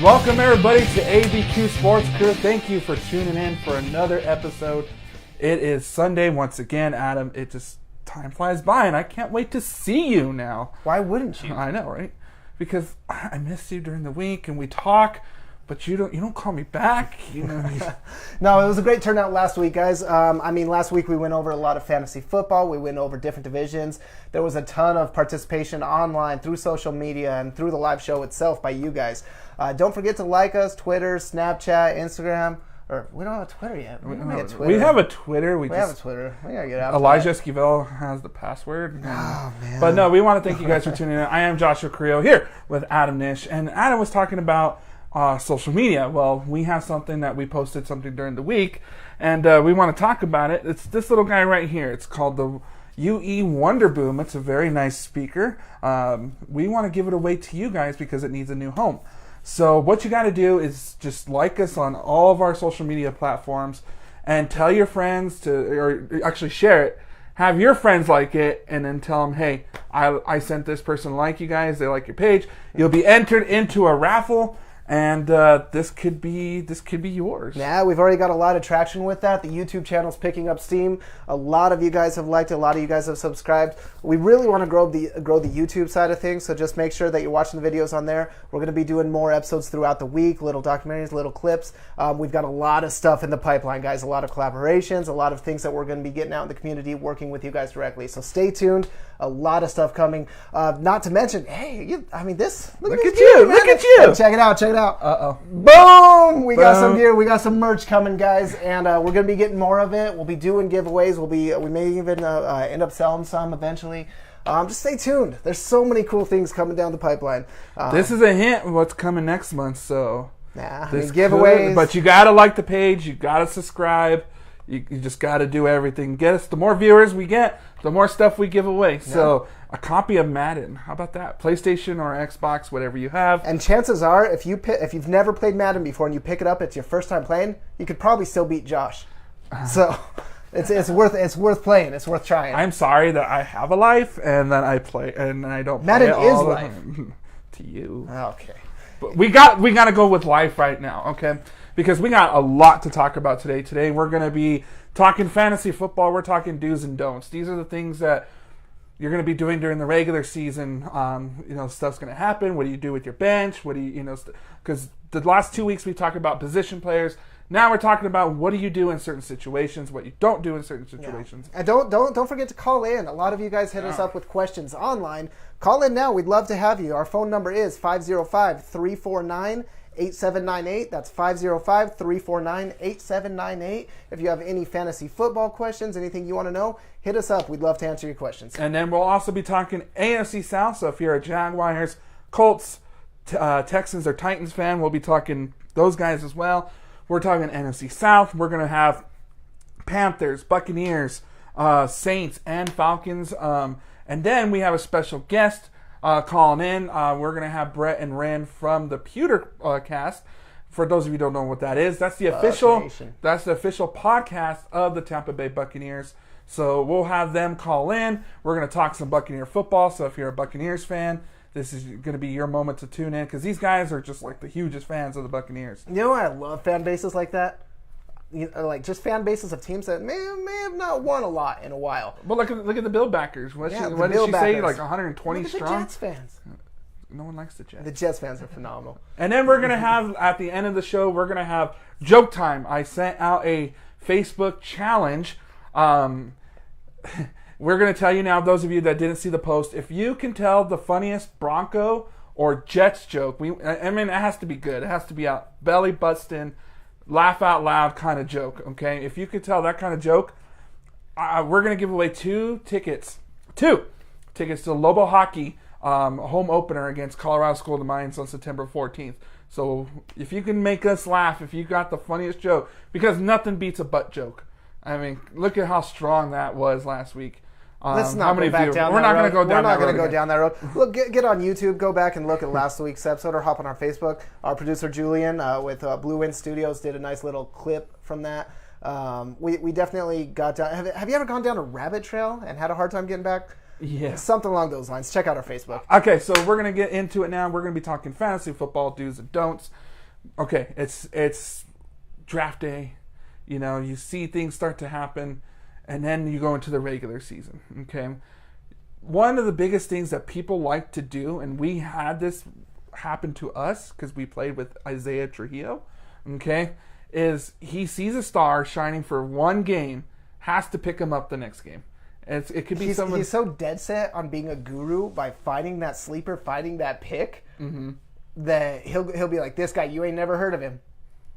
Welcome everybody to ABQ Sports Crew. Thank you for tuning in for another episode. It is Sunday once again, Adam. Time flies by and I can't wait to see you now. Why wouldn't you? I know, right? Because I missed you during the week and we talk, but you don't call me back. No, it was a great turnout last week, guys. Last week we went over a lot of fantasy football. We went over different divisions. There was a ton of participation online through social media and through the live show itself by you guys. Don't forget to like us, Twitter, Snapchat, Instagram. Or we don't have a Twitter yet. We have a Twitter. We have a Twitter. We gotta get out. Elijah Esquivel has the password. Oh man! But no, we want to thank you guys for tuning in. I am Joshua Creo here with Adam Nish, and Adam was talking about social media. Well, we have something that we posted something during the week, and we want to talk about it. It's this little guy right here. It's called the UE Wonder Boom. It's a very nice speaker. We want to give it away to you guys because it needs a new home. So what you got to do is just like us on all of our social media platforms and tell your friends or actually share it. Have your friends like it and then tell them, hey, I sent this person like you guys. They like your page. You'll be entered into a raffle. And this could be yours. Yeah, we've already got a lot of traction with that. The YouTube channel's picking up steam. A lot of you guys have liked it. A lot of you guys have subscribed. We really want to grow the YouTube side of things, so just make sure that you're watching the videos on there. We're going to be doing more episodes throughout the week, little documentaries, little clips. We've got a lot of stuff in the pipeline, guys. A lot of collaborations, a lot of things that we're going to be getting out in the community, working with you guys directly. So stay tuned. A lot of stuff coming. Not to mention, hey, look at you. Look at you. Check it out. Uh-oh. Boom! We got some gear. We got some merch coming, guys, and we're going to be getting more of it. We'll be doing giveaways. We may even end up selling some eventually. Just stay tuned. There's so many cool things coming down the pipeline. This is a hint of what's coming next month, so... giveaways. But you got to like the page. You got to subscribe. You just got to do everything. The more viewers we get, the more stuff we give away. Yeah. So a copy of Madden. How about that? PlayStation or Xbox, whatever you have. And chances are, if you've never played Madden before and you pick it up, it's your first time playing, you could probably still beat Josh. So it's worth playing. It's worth trying. I'm sorry that I have a life and that I play and I don't play Madden it all is life. To you. Okay. But we got to go with life right now, okay? Because we got a lot to talk about today. Today we're going to be talking fantasy football. We're talking do's and don'ts. These are the things that you're going to be doing during the regular season. Stuff's going to happen. What do you do with your bench? What do you because the last 2 weeks we talked about position players. Now we're talking about what do you do in certain situations, what you don't do in certain situations. Yeah. And don't forget to call in. A lot of you guys hit us up with questions online. Call in now. We'd love to have you. Our phone number is 505-349-8798. That's 505-349-8798. If you have any fantasy football questions, anything you want to know, hit us up. We'd love to answer your questions. And then we'll also be talking AFC South. So if you're a Jaguars, Colts, Texans, or Titans fan, we'll be talking those guys as well. We're talking NFC South. We're going to have Panthers, Buccaneers, Saints, and Falcons. And then we have a special guest calling in. We're going to have Brett and Rand from the PewterCast. For those of you who don't know what that is, that's the official podcast of the Tampa Bay Buccaneers. So we'll have them call in. We're going to talk some Buccaneer football. So if you're a Buccaneers fan, this is going to be your moment to tune in because these guys are just like the hugest fans of the Buccaneers. You know what? I love fan bases like that. Just fan bases of teams that may have not won a lot in a while. Well, look at the Bill backers. What did she say? Like 120 strong? The Jets fans. No one likes the Jets. The Jets fans are phenomenal. And then we're going to have, at the end of the show, we're going to have joke time. I sent out a Facebook challenge. We're going to tell you now, those of you that didn't see the post, if you can tell the funniest Bronco or Jets joke, it has to be good. It has to be a belly busting, laugh out loud kind of joke, okay? If you could tell that kind of joke, we're going to give away two tickets to Lobo Hockey home opener against Colorado School of the Mines on September 14th. So if you can make us laugh, if you got the funniest joke, because nothing beats a butt joke. I mean, look at how strong that was last week. Let's not go back down that road. We're not going to go down that road. We're not going to go down that road. Look, get on YouTube, go back and look at last week's episode, or hop on our Facebook. Our producer Julian with Blue Wind Studios did a nice little clip from that. We definitely got down. Have you ever gone down a rabbit trail and had a hard time getting back? Yeah. Something along those lines. Check out our Facebook. Okay, so we're going to get into it now. We're going to be talking fantasy football do's and don'ts. okay, it's draft day. You know, you see things start to happen, and then you go into the regular season. Okay, one of the biggest things that people like to do, and we had this happen to us because we played with Isaiah Trujillo. Okay, is he sees a star shining for one game, has to pick him up the next game. It could be someone. He's so dead set on being a guru by finding that sleeper, finding that pick, that he'll be like, this guy, you ain't never heard of him.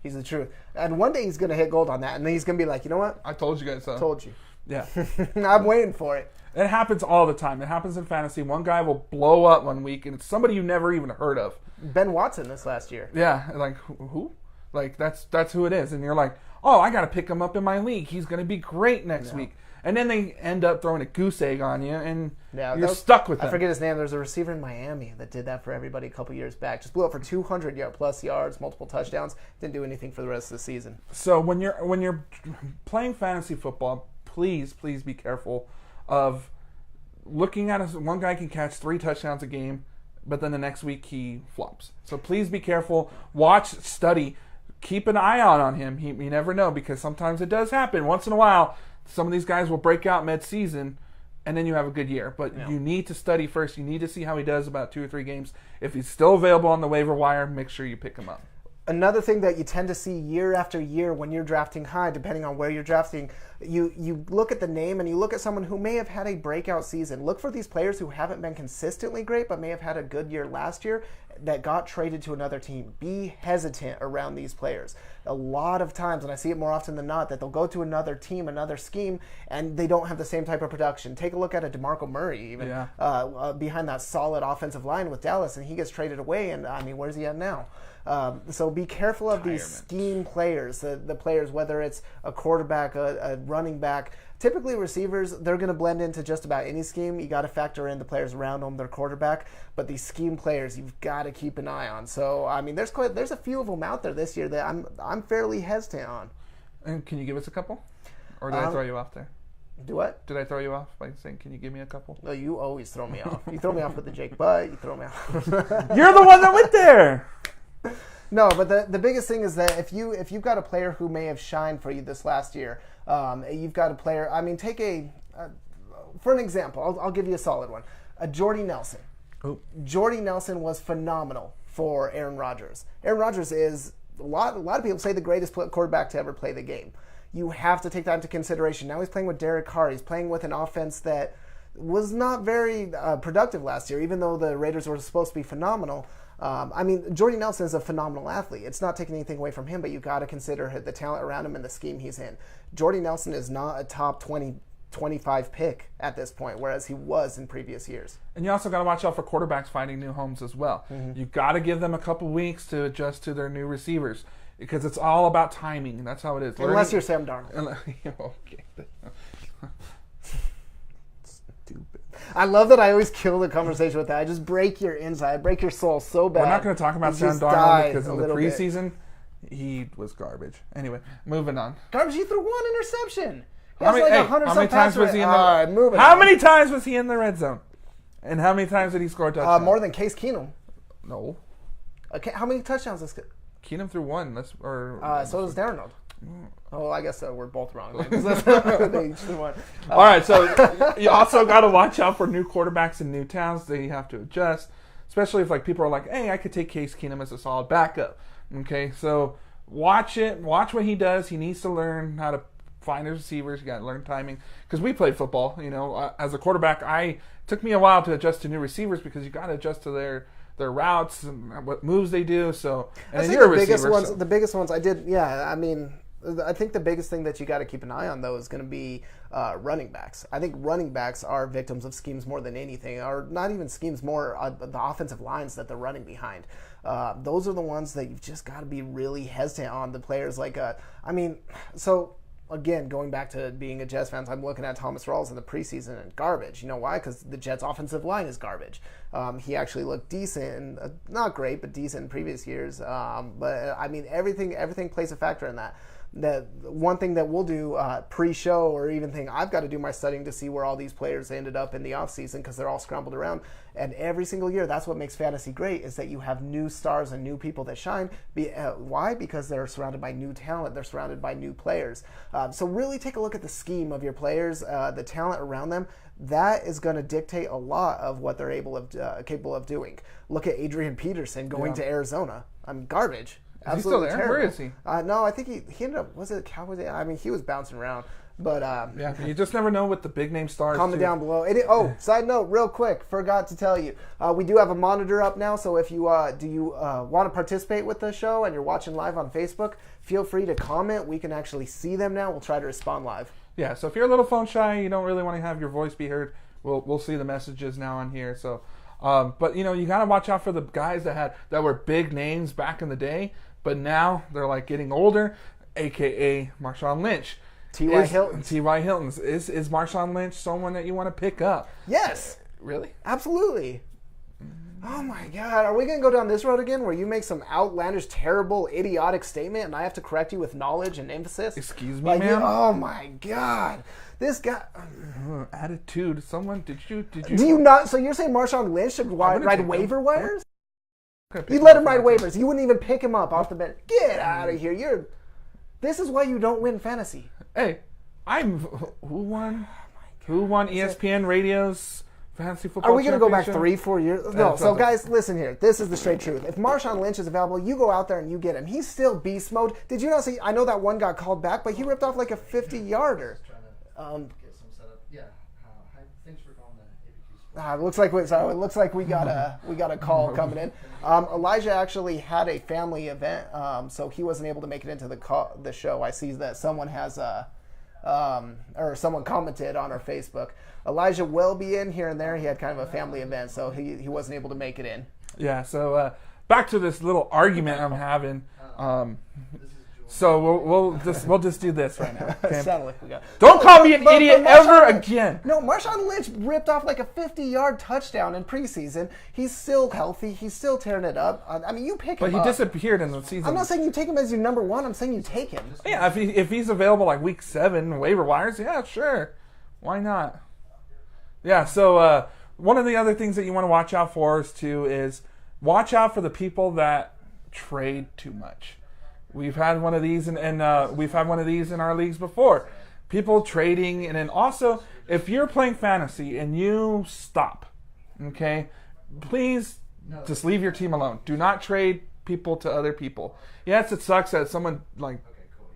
He's the truth. And one day he's going to hit gold on that, and then he's going to be like, you know what? I told you guys so. Told you. Yeah. I'm waiting for it. It happens all the time. It happens in fantasy. One guy will blow up one week, and it's somebody you never even heard of. Ben Watson this last year. Yeah, like, who? Like, that's who it is. And you're like, oh, I got to pick him up in my league. He's going to be great next week. And then they end up throwing a goose egg on you, and you're stuck with them. I forget his name. There's a receiver in Miami that did that for everybody a couple years back. Just blew up for 200+ yards, multiple touchdowns. Didn't do anything for the rest of the season. So when you're playing fantasy football, please be careful of looking at one guy can catch 3 touchdowns a game, but then the next week he flops. So please be careful. Watch, study, keep an eye out on him. You never know, because sometimes it does happen. Once in a while, some of these guys will break out mid-season, and then you have a good year. But you need to study first. You need to see how he does about 2 or 3 games. If he's still available on the waiver wire, make sure you pick him up. Another thing that you tend to see year after year when you're drafting high, depending on where you're drafting, you look at the name and you look at someone who may have had a breakout season. Look for these players who haven't been consistently great but may have had a good year last year that got traded to another team. Be hesitant around these players. A lot of times, and I see it more often than not, that they'll go to another team, another scheme, and they don't have the same type of production. Take a look at a DeMarco Murray, even behind that solid offensive line with Dallas, and he gets traded away, and I mean, where's he at now? So be careful of these scheme players, the players, whether it's a quarterback, a running back. Typically receivers, they're going to blend into just about any scheme. You got to factor in the players around them, their quarterback. But these scheme players, you've got to keep an eye on. So, I mean, there's a few of them out there this year that I'm fairly hesitant on. And can you give us a couple? Or did I throw you off there? Do what? Did I throw you off by saying, can you give me a couple? No, you always throw me off. You throw me off with the Jake Butt. You throw me off. You're the one that went there! No, but the biggest thing is that if you've got a player who may have shined for you this last year, you've got a player. I mean, for an example, I'll give you a solid one. Jordy Nelson. Oh. Jordy Nelson was phenomenal for Aaron Rodgers. Aaron Rodgers is a lot of people say the greatest quarterback to ever play the game. You have to take that into consideration. Now he's playing with Derek Carr. He's playing with an offense that was not very productive last year, even though the Raiders were supposed to be phenomenal. I mean, Jordy Nelson is a phenomenal athlete. It's not taking anything away from him, but you got to consider the talent around him and the scheme he's in. Jordy Nelson is not a top 20, 25 pick at this point, whereas he was in previous years. And you also got to watch out for quarterbacks finding new homes as well. Mm-hmm. You've got to give them a couple weeks to adjust to their new receivers, because it's all about timing, and that's how it is. Unless you're Sam Darnold. Okay. Stupid. I love that I always kill the conversation with that. I just break your inside. I break your soul so bad. We're not going to talk about Sam Darnold because in the preseason, he was garbage. Anyway, moving on. Garbage? You threw 1 interception. How many times was he in the many times was he in the red zone? And how many times did he score a touchdown? More than Case Keenum. No. Okay, how many touchdowns is Keenum threw 1. So does Darnold. Oh, I guess we're both wrong. All right, so you also got to watch out for new quarterbacks in new towns. They have to adjust, especially if people are like, hey, I could take Case Keenum as a solid backup. Okay, so watch what he does. He needs to learn how to find his receivers. You got to learn timing, because we played football. As a quarterback, it took me a while to adjust to new receivers, because you got to adjust to their routes and what moves they do. So, and I think the biggest ones I did. Yeah, I mean, I think the biggest thing that you got to keep an eye on, though, is going to be running backs. I think running backs are victims of schemes more than anything, or not even schemes, more the offensive lines that they're running behind. Those are the ones that you've just got to be really hesitant on. The players again, going back to being a Jets fan, I'm looking at Thomas Rawls in the preseason and garbage. You know why? Because the Jets' offensive line is garbage. He actually looked decent, not great, but decent in previous years. But I mean, everything plays a factor in that. the one thing that we'll do pre-show, or even thing I've got to do my studying to see where all these players ended up in the offseason, because they're all scrambled around. And every single year, that's what makes fantasy great, is that you have new stars and new people that shine. Why? Because they're surrounded by new talent. They're surrounded by new players. So really take a look at the scheme of your players, the talent around them. That is going to dictate a lot of what they're capable of doing. Look at Adrian Peterson going to Arizona. Garbage. Is he still there? Terrible. Where is he? No, I think he ended up, was it Cowboys? I mean, he was bouncing around. But yeah, you just never know with the big name stars. Comment down below. Side note, real quick, forgot to tell you, we do have a monitor up now. So if you want to participate with the show and you're watching live on Facebook, feel free to comment. We can actually see them now. We'll try to respond live. Yeah. So if you're a little phone shy, you don't really want to have your voice be heard, we'll see the messages now on here. So, but you got to watch out for the guys that were big names back in the day, but now they're like getting older, aka Marshawn Lynch. T.Y. Hilton. T.Y. Hilton. Is Marshawn Lynch someone that you want to pick up? Yes. Really? Absolutely. Oh my God. Are we going to go down this road again where you make some outlandish, terrible, idiotic statement and I have to correct you with knowledge and emphasis? Excuse me, man? Oh my God. This guy. Attitude. Someone, did you? Do you not? So you're saying Marshawn Lynch should ride waiver wires? You You let him ride waivers. You wouldn't even pick him up off the bench. Get out of here. This is why you don't win fantasy. Hey, who won ESPN Radio's fantasy football? Are we going to go back championship? 3-4 years? No. So guys, listen here. This is the straight truth. If Marshawn Lynch is available, you go out there and you get him. He's still beast mode. Did you not see? I know that one got called back, but he ripped off like a 50-yarder. Get some setup. Yeah. Thanks for calling the ABQ. It looks like we got a call coming in. Elijah actually had a family event, so he wasn't able to make it into the show. I see that someone has someone commented on our Facebook. Elijah will be in here and there. He had kind of a family event, so he wasn't able to make it in. Yeah. So back to this little argument I'm having. So we'll just do this right now. Okay? Don't call me an idiot ever again. No, Marshawn Lynch ripped off like a 50-yard touchdown in preseason. He's still healthy. He's still tearing it up. I mean, you pick him up. But he disappeared in the season. I'm not saying you take him as your number one. I'm saying you take him. Yeah, if he's available like week 7 waiver wires, yeah, sure, why not? Yeah. So one of the other things that you want to watch out for is watch out for the people that trade too much. We've had one of these, and we've had one of these in our leagues before. People trading, and then also, if you're playing fantasy and you stop, okay, please just leave your team alone. Do not trade people to other people. Yes, it sucks that someone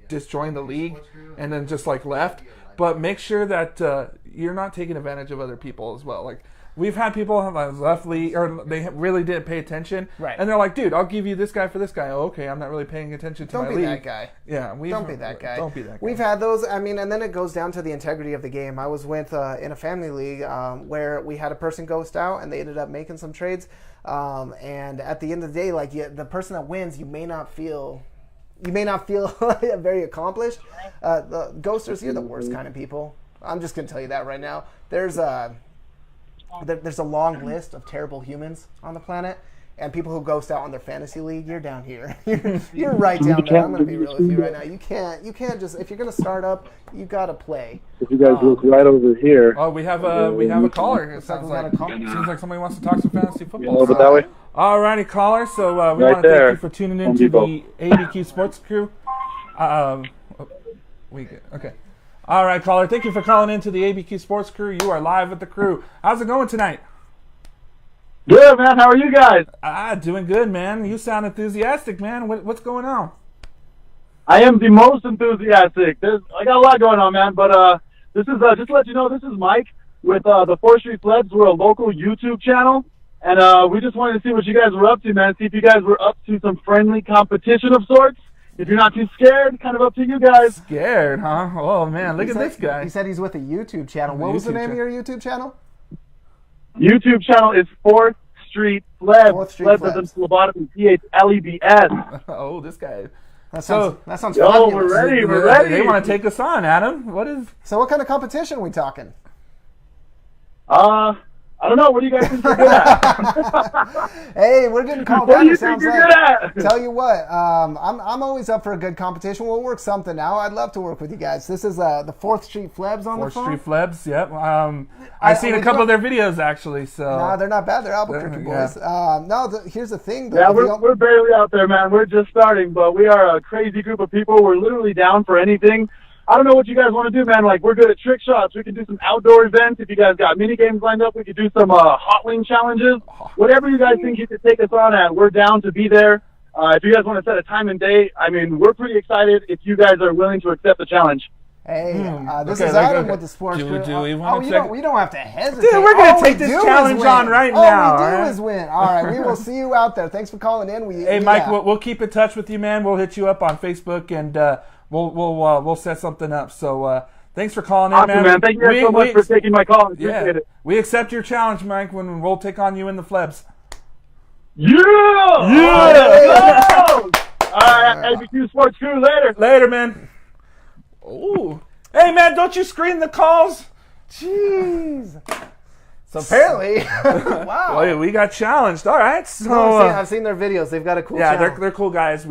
disjoined the league and then just left, but make sure that you're not taking advantage of other people as well. We've had people have left league, or they really didn't pay attention, right? And they're like, "Dude, I'll give you this guy for this guy." Oh, okay, I'm not really paying attention to my league. Don't be that guy. Yeah, don't be that guy. Don't be that guy. We've had those. I mean, and then it goes down to the integrity of the game. I was with in a family league where we had a person ghost out, and they ended up making some trades. And at the end of the day, the person that wins, you may not feel very accomplished. The ghosters, you're the worst kind of people. I'm just gonna tell you that right now. There's a long list of terrible humans on the planet, and people who ghost out on their fantasy league, you're down here. You're right down there. I'm going to be real with you right now. You can't just, if you're going to start up, you got to play. If you guys look right over here. Oh, we have a caller. It sounds like seems like somebody wants to talk some fantasy football. A little bit that way. Alrighty, caller. So we Right want to there. thank you for tuning in to the ABQ Sports Crew. Okay. All right, caller. Thank you for calling in to the ABQ Sports Crew. You are live with the crew. How's it going tonight? Good, man. How are you guys? Doing good, man. You sound enthusiastic, man. What's going on? I am the most enthusiastic. I got a lot going on, man. But this is just to let you know, this is Mike with the Street Phlebs. We're a local YouTube channel, and we just wanted to see what you guys were up to, man. See if you guys were up to some friendly competition of sorts. If you're not too scared, kind of up to you guys. Scared, huh? Oh, man, look at this guy. He said he's with a YouTube channel. What was the name of your YouTube channel? YouTube channel is 4th Street Phlebs. 4th Street Phlebs. Phlebs as in phlebotomy, Phlebs. Oh, this guy. That sounds fabulous. We're ready. We're ready. They want to take us on, Adam. So what kind of competition are we talking? I I don't know. What do you guys think you're good at? Hey, we're getting called What out. do you It think sounds you're like. good at? Tell you what, I'm always up for a good competition. We'll work something out. I'd love to work with you guys. This is the 4th Street Phlebs on the 4th phone. Street Phlebs, yep. I've seen a couple of their videos, actually. So Nah, they're not bad. They're Albuquerque Yeah. boys. No, here's the thing, though. Yeah, we're barely out there, man. We're just starting, but we are a crazy group of people. We're literally down for anything. I don't know what you guys want to do, man. Like, we're good at trick shots. We can do some outdoor events. If you guys got mini games lined up, we could do some hot wing challenges. Whatever you guys think you could take us on at, we're down to be there. If you guys want to set a time and date, I mean, we're pretty excited if you guys are willing to accept the challenge. Hey, this Okay, is like, Adam okay. with the sports Do crew. we want to we don't have to hesitate. Dude, we're gonna All we take this do is challenge win. on right All now, we do alright? is win. All right, we will see you out there. Thanks for calling in. Hey, Mike, we'll keep in touch with you, man. We'll hit you up on Facebook, and we'll set something up. So thanks for calling in, Awesome, man. Thank you guys so much for taking my call. Appreciate it. We accept your challenge, Mike, when we'll take on you in the Phlebs. Yeah! Yeah! All right, ABQ Sports Crew, later. Later, man. Ooh. Hey, man, don't you screen the calls? Jeez. So apparently, wow. Well, we got challenged. All right. So No, I've seen their videos. They've got a cool yeah, channel. they're cool guys.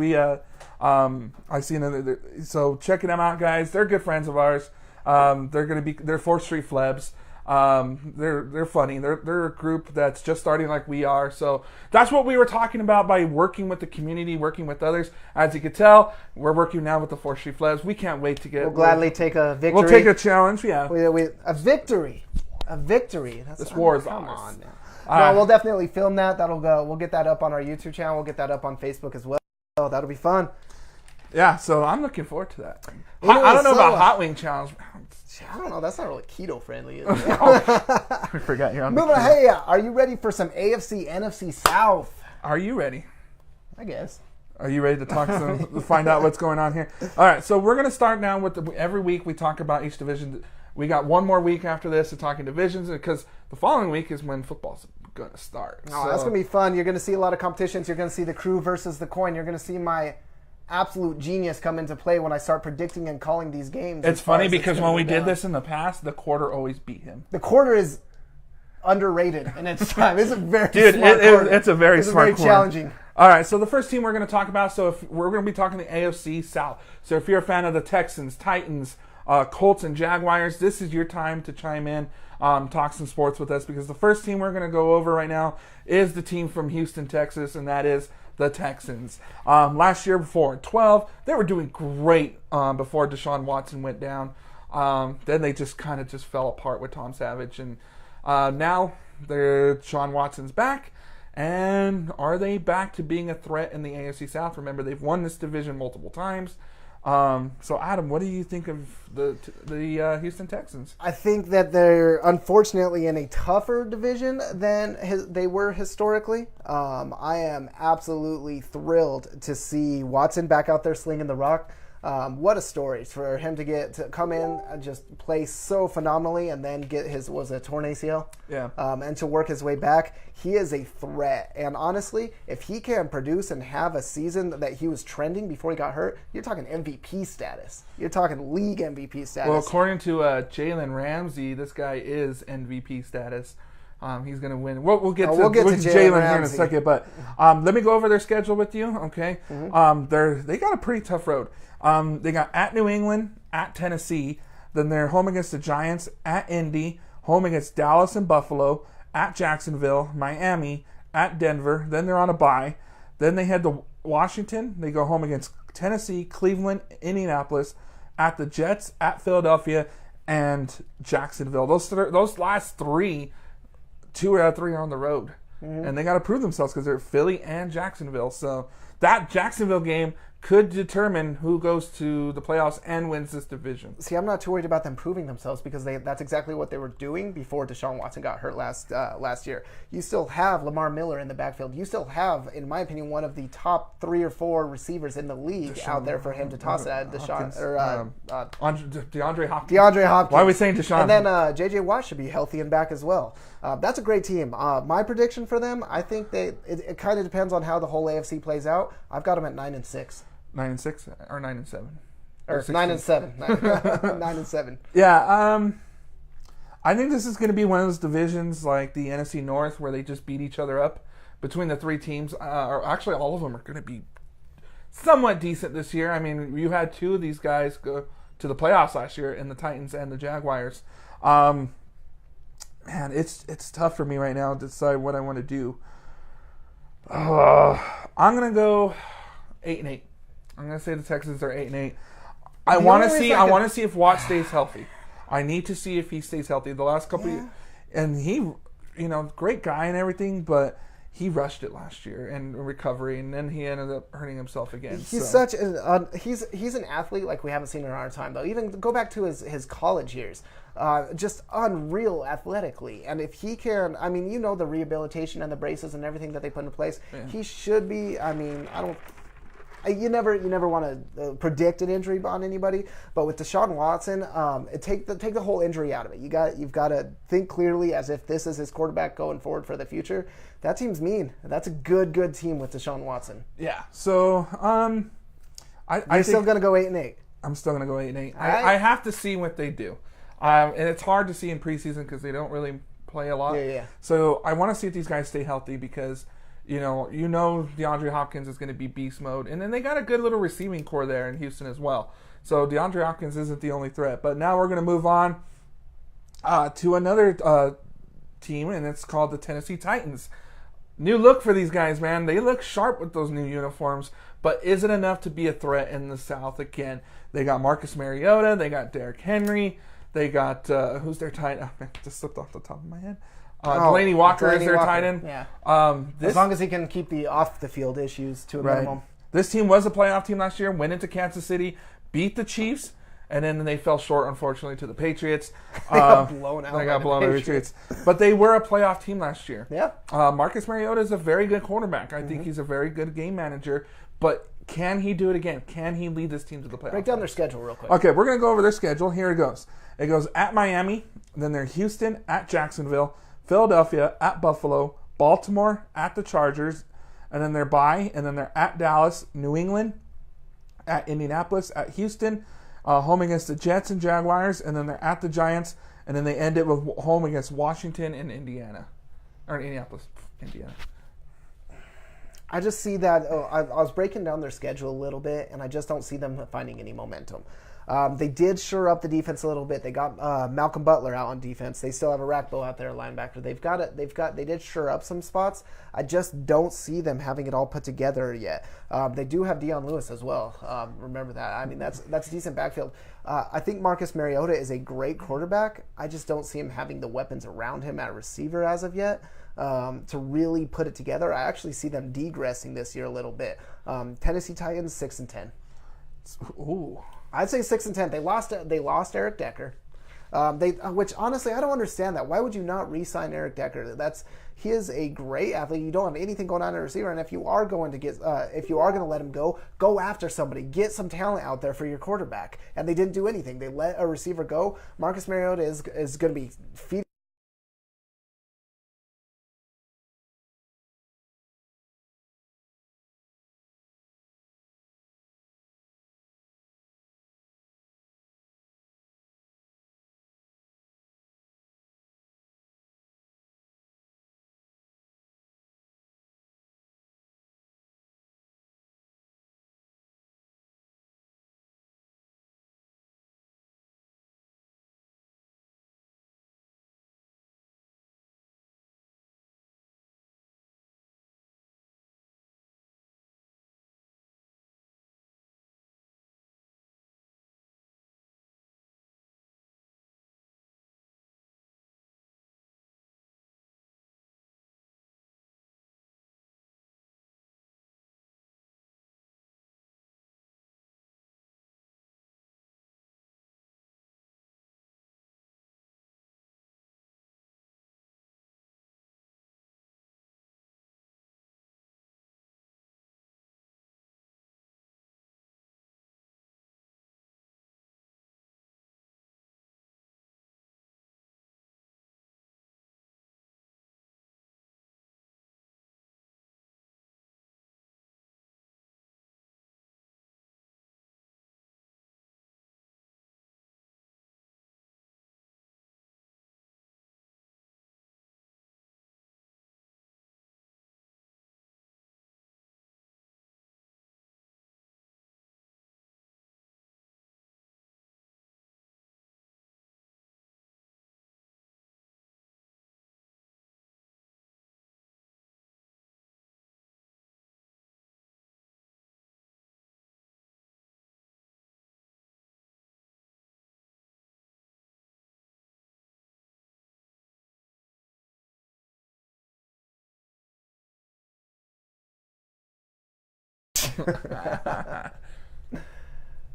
I seen them. So checking them out, guys. They're good friends of ours. They're 4th Street Phlebs. They're funny. They're a group that's just starting like we are. So that's what we were talking about by working with the community, working with others. As you could tell, we're working now with the 4th Street Phlebs. We can't wait to get. We'll gladly take a victory. We'll take a challenge. Yeah. A victory. A victory. This war is come ours. on, man. No, we'll definitely film that. That'll go. We'll get that up on our YouTube channel. We'll get that up on Facebook as well. So that'll be fun. Yeah, so I'm looking forward to that. Anyway, I don't know so, about Hot Wing Challenge. I don't know. That's not really keto friendly. Is it? I forgot you're on the Moving on. queue. Hey, are you ready for some AFC, NFC South? Are you ready? I guess. Are you ready to talk to find out what's going on here? All right, so we're going to start now with every week we talk about each division. We got one more week after this of talking divisions because the following week is when football's going to start. Oh, that's going to be fun. You're going to see a lot of competitions. You're going to see the crew versus the coin. You're going to see my absolute genius come into play when I start predicting and calling these games. It's funny because when we did this in the past, the quarter always beat him. The quarter is underrated in its time. It's a very Dude, smart quarter. it's a very smart very quarter. challenging. All right, so the first team we're going to talk about, so if we're going to be talking the AFC South. So if you're a fan of the Texans, Titans, Colts, and Jaguars, this is your time to chime in, talk some sports with us, because the first team we're going to go over right now is the team from Houston, Texas, and that is the Texans. Last year, before 12, they were doing great before Deshaun Watson went down. Then they just kind of fell apart with Tom Savage, and now Deshaun Watson's back. And are they back to being a threat in the AFC South? Remember, they've won this division multiple times. So, Adam, what do you think of the Houston Texans? I think that they're unfortunately in a tougher division than they were historically. I am absolutely thrilled to see Watson back out there slinging the rock. What a story for him to come in and just play so phenomenally and then get his, was it torn ACL? Yeah. And to work his way back. He is a threat. And honestly, if he can produce and have a season that he was trending before he got hurt, you're talking MVP status. You're talking league MVP status. Well, according to Jalen Ramsey, this guy is MVP status. He's going to win. We'll get to Jalen here in a second, but let me go over their schedule with you, okay? Mm-hmm. They got a pretty tough road. They got at New England, at Tennessee, then they're home against the Giants, at Indy, home against Dallas and Buffalo, at Jacksonville, Miami, at Denver, then they're on a bye. Then they head to Washington. They go home against Tennessee, Cleveland, Indianapolis, at the Jets, at Philadelphia, and Jacksonville. Those last three, 2 out of 3 are on the road. Mm-hmm. And they got to prove themselves because they're Philly and Jacksonville. So that Jacksonville game could determine who goes to the playoffs and wins this division. See, I'm not too worried about them proving themselves because that's exactly what they were doing before Deshaun Watson got hurt last year. You still have Lamar Miller in the backfield. You still have, in my opinion, one of the top 3 or 4 receivers in the league out there for him to toss it at DeAndre Hopkins. DeAndre Hopkins. Why are we saying Deshaun? And then J.J. Watt should be healthy and back as well. That's a great team. My prediction for them, I think it kind of depends on how the whole AFC plays out. I've got them at 9-6. 9-6 or 9-7? Or 9-7. 9-7. Yeah, I think this is going to be one of those divisions like the NFC North where they just beat each other up between the three teams. Or actually, all of them are going to be somewhat decent this year. I mean, you had two of these guys go to the playoffs last year in the Titans and the Jaguars. Man, it's tough for me right now to decide what I want to do. I'm going to go 8-8. I'm going to say the Texans are 8-8. I want to see if Watt stays healthy. I need to see if he stays healthy. The last couple years, and he, great guy and everything, but he rushed it last year in recovery, and then he ended up hurting himself again. He's such an he's an athlete like we haven't seen in our time though. Even go back to his college years, just unreal athletically. And if he can, I mean, the rehabilitation and the braces and everything that they put into place, he should be. I mean, you never want to predict an injury on anybody, but with Deshaun Watson, take the whole injury out of it. You've got to think clearly as if this is his quarterback going forward for the future. That team's mean. That's a good team with Deshaun Watson. Yeah. So I'm still gonna go 8-8. I'm still gonna go 8-8. Right. I have to see what they do, and it's hard to see in preseason because they don't really play a lot. Yeah. So I want to see if these guys stay healthy because. DeAndre Hopkins is going to be beast mode. And then they got a good little receiving core there in Houston as well. So DeAndre Hopkins isn't the only threat. But now we're going to move on to another team, and it's called the Tennessee Titans. New look for these guys, man. They look sharp with those new uniforms. But is it enough to be a threat in the South again? They got Marcus Mariota. They got Derrick Henry. They got, who's their tight end? Oh, man, just slipped off the top of my head. Delaney Walker is their tight end. Yeah. As long as he can keep the off-the-field issues to a minimum. This team was a playoff team last year, went into Kansas City, beat the Chiefs, and then they fell short, unfortunately, to the Patriots. They got blown out. They got blown by the Patriots. But they were a playoff team last year. Yeah. Marcus Mariota is a very good quarterback. I think he's a very good game manager. But can he do it again? Can he lead this team to the playoffs? Break down their schedule real quick. Okay, we're going to go over their schedule. Here it goes. It goes at Miami, then they're Houston, at Jacksonville, Philadelphia, at Buffalo, Baltimore, at the Chargers, and then they're bye, and then they're at Dallas, New England, at Indianapolis, at Houston, home against the Jets and Jaguars, and then they're at the Giants, and then they end it with home against Washington and Indiana. Or Indianapolis, Indiana. I just see that, I was breaking down their schedule a little bit, and I just don't see them finding any momentum. They did shore up the defense a little bit. They got Malcolm Butler out on defense. They still have a Rackbo out there, linebacker. They did shore up some spots. I just don't see them having it all put together yet. They do have Deion Lewis as well. Remember that. I mean, that's a decent backfield. I think Marcus Mariota is a great quarterback. I just don't see him having the weapons around him at receiver as of yet. To really put it together. I actually see them degressing this year a little bit. Tennessee Titans 6-10. Ooh. I'd say 6-10. They lost Eric Decker. Which honestly I don't understand that. Why would you not re-sign Eric Decker? He is a great athlete. You don't have anything going on at receiver, and if you are going to let him go after somebody. Get some talent out there for your quarterback. And they didn't do anything. They let a receiver go. Marcus Mariota is going to be feeding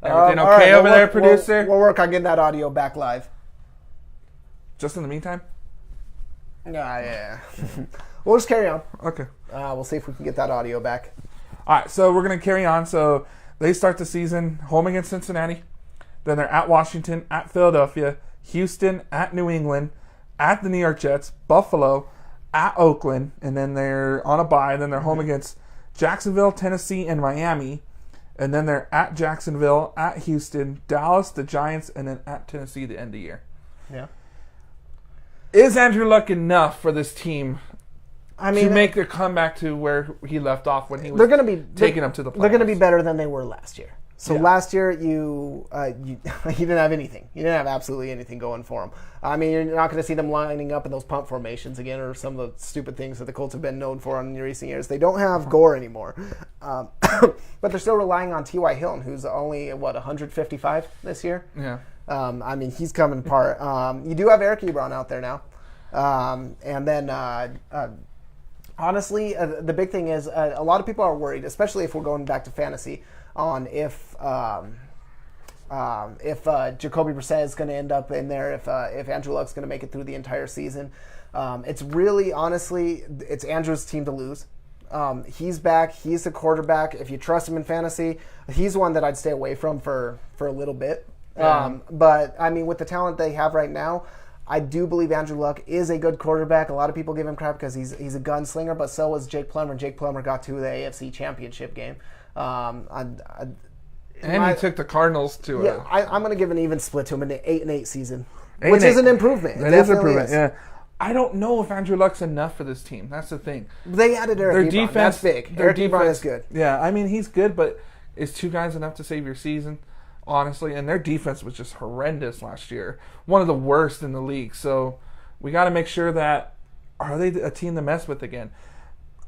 Everything All okay right, over there, producer? We'll work on getting that audio back live. Just in the meantime? Yeah. We'll just carry on. Okay. We'll see if we can get that audio back. All right, so we're going to carry on. So they start the season home against Cincinnati. Then they're at Washington, at Philadelphia, Houston, at New England, at the New York Jets, Buffalo, at Oakland, and then they're on a bye. And then they're home against Jacksonville, Tennessee, and Miami. And then they're at Jacksonville, at Houston, Dallas, the Giants, and then at Tennessee the end of the year. Yeah. Is Andrew Luck enough for this team to make their comeback to where he left off when he was taking them to the playoffs? They're going to be better than they were last year. So Yeah. last year, you didn't have anything. You didn't have absolutely anything going for them. I mean, you're not going to see them lining up in those punt formations again, or some of the stupid things that the Colts have been known for in recent years. They don't have Gore anymore, but they're still relying on T.Y. Hilton, who's only 155 this year. Yeah. I mean, he's coming apart. You do have Eric Ebron out there now, and then. Honestly, the big thing is a lot of people are worried, especially if we're going back to fantasy, on if Jacoby Brissett is going to end up in there, if Andrew Luck's going to make it through the entire season. It's really, honestly, it's Andrew's team to lose. He's back. He's the quarterback. If you trust him in fantasy, he's one that I'd stay away from for a little bit. Yeah. But, I mean, with the talent they have right now, I do believe Andrew Luck is a good quarterback. A lot of people give him crap because he's a gunslinger, but so was Jake Plummer. Jake Plummer got to the AFC Championship game. And he took the Cardinals to it. I'm going to give an even split to him in the 8-8 season, 8-8. Which is an improvement. That is improvement. Yeah. I don't know if Andrew Luck's enough for this team. That's the thing. They added Eric Ebron. That's big. Eric Ebron is good. Yeah, I mean, he's good, but is 2 guys enough to save your season? Honestly, and their defense was just horrendous last year. One of the worst in the league. So we got to make sure that, are they a team to mess with again?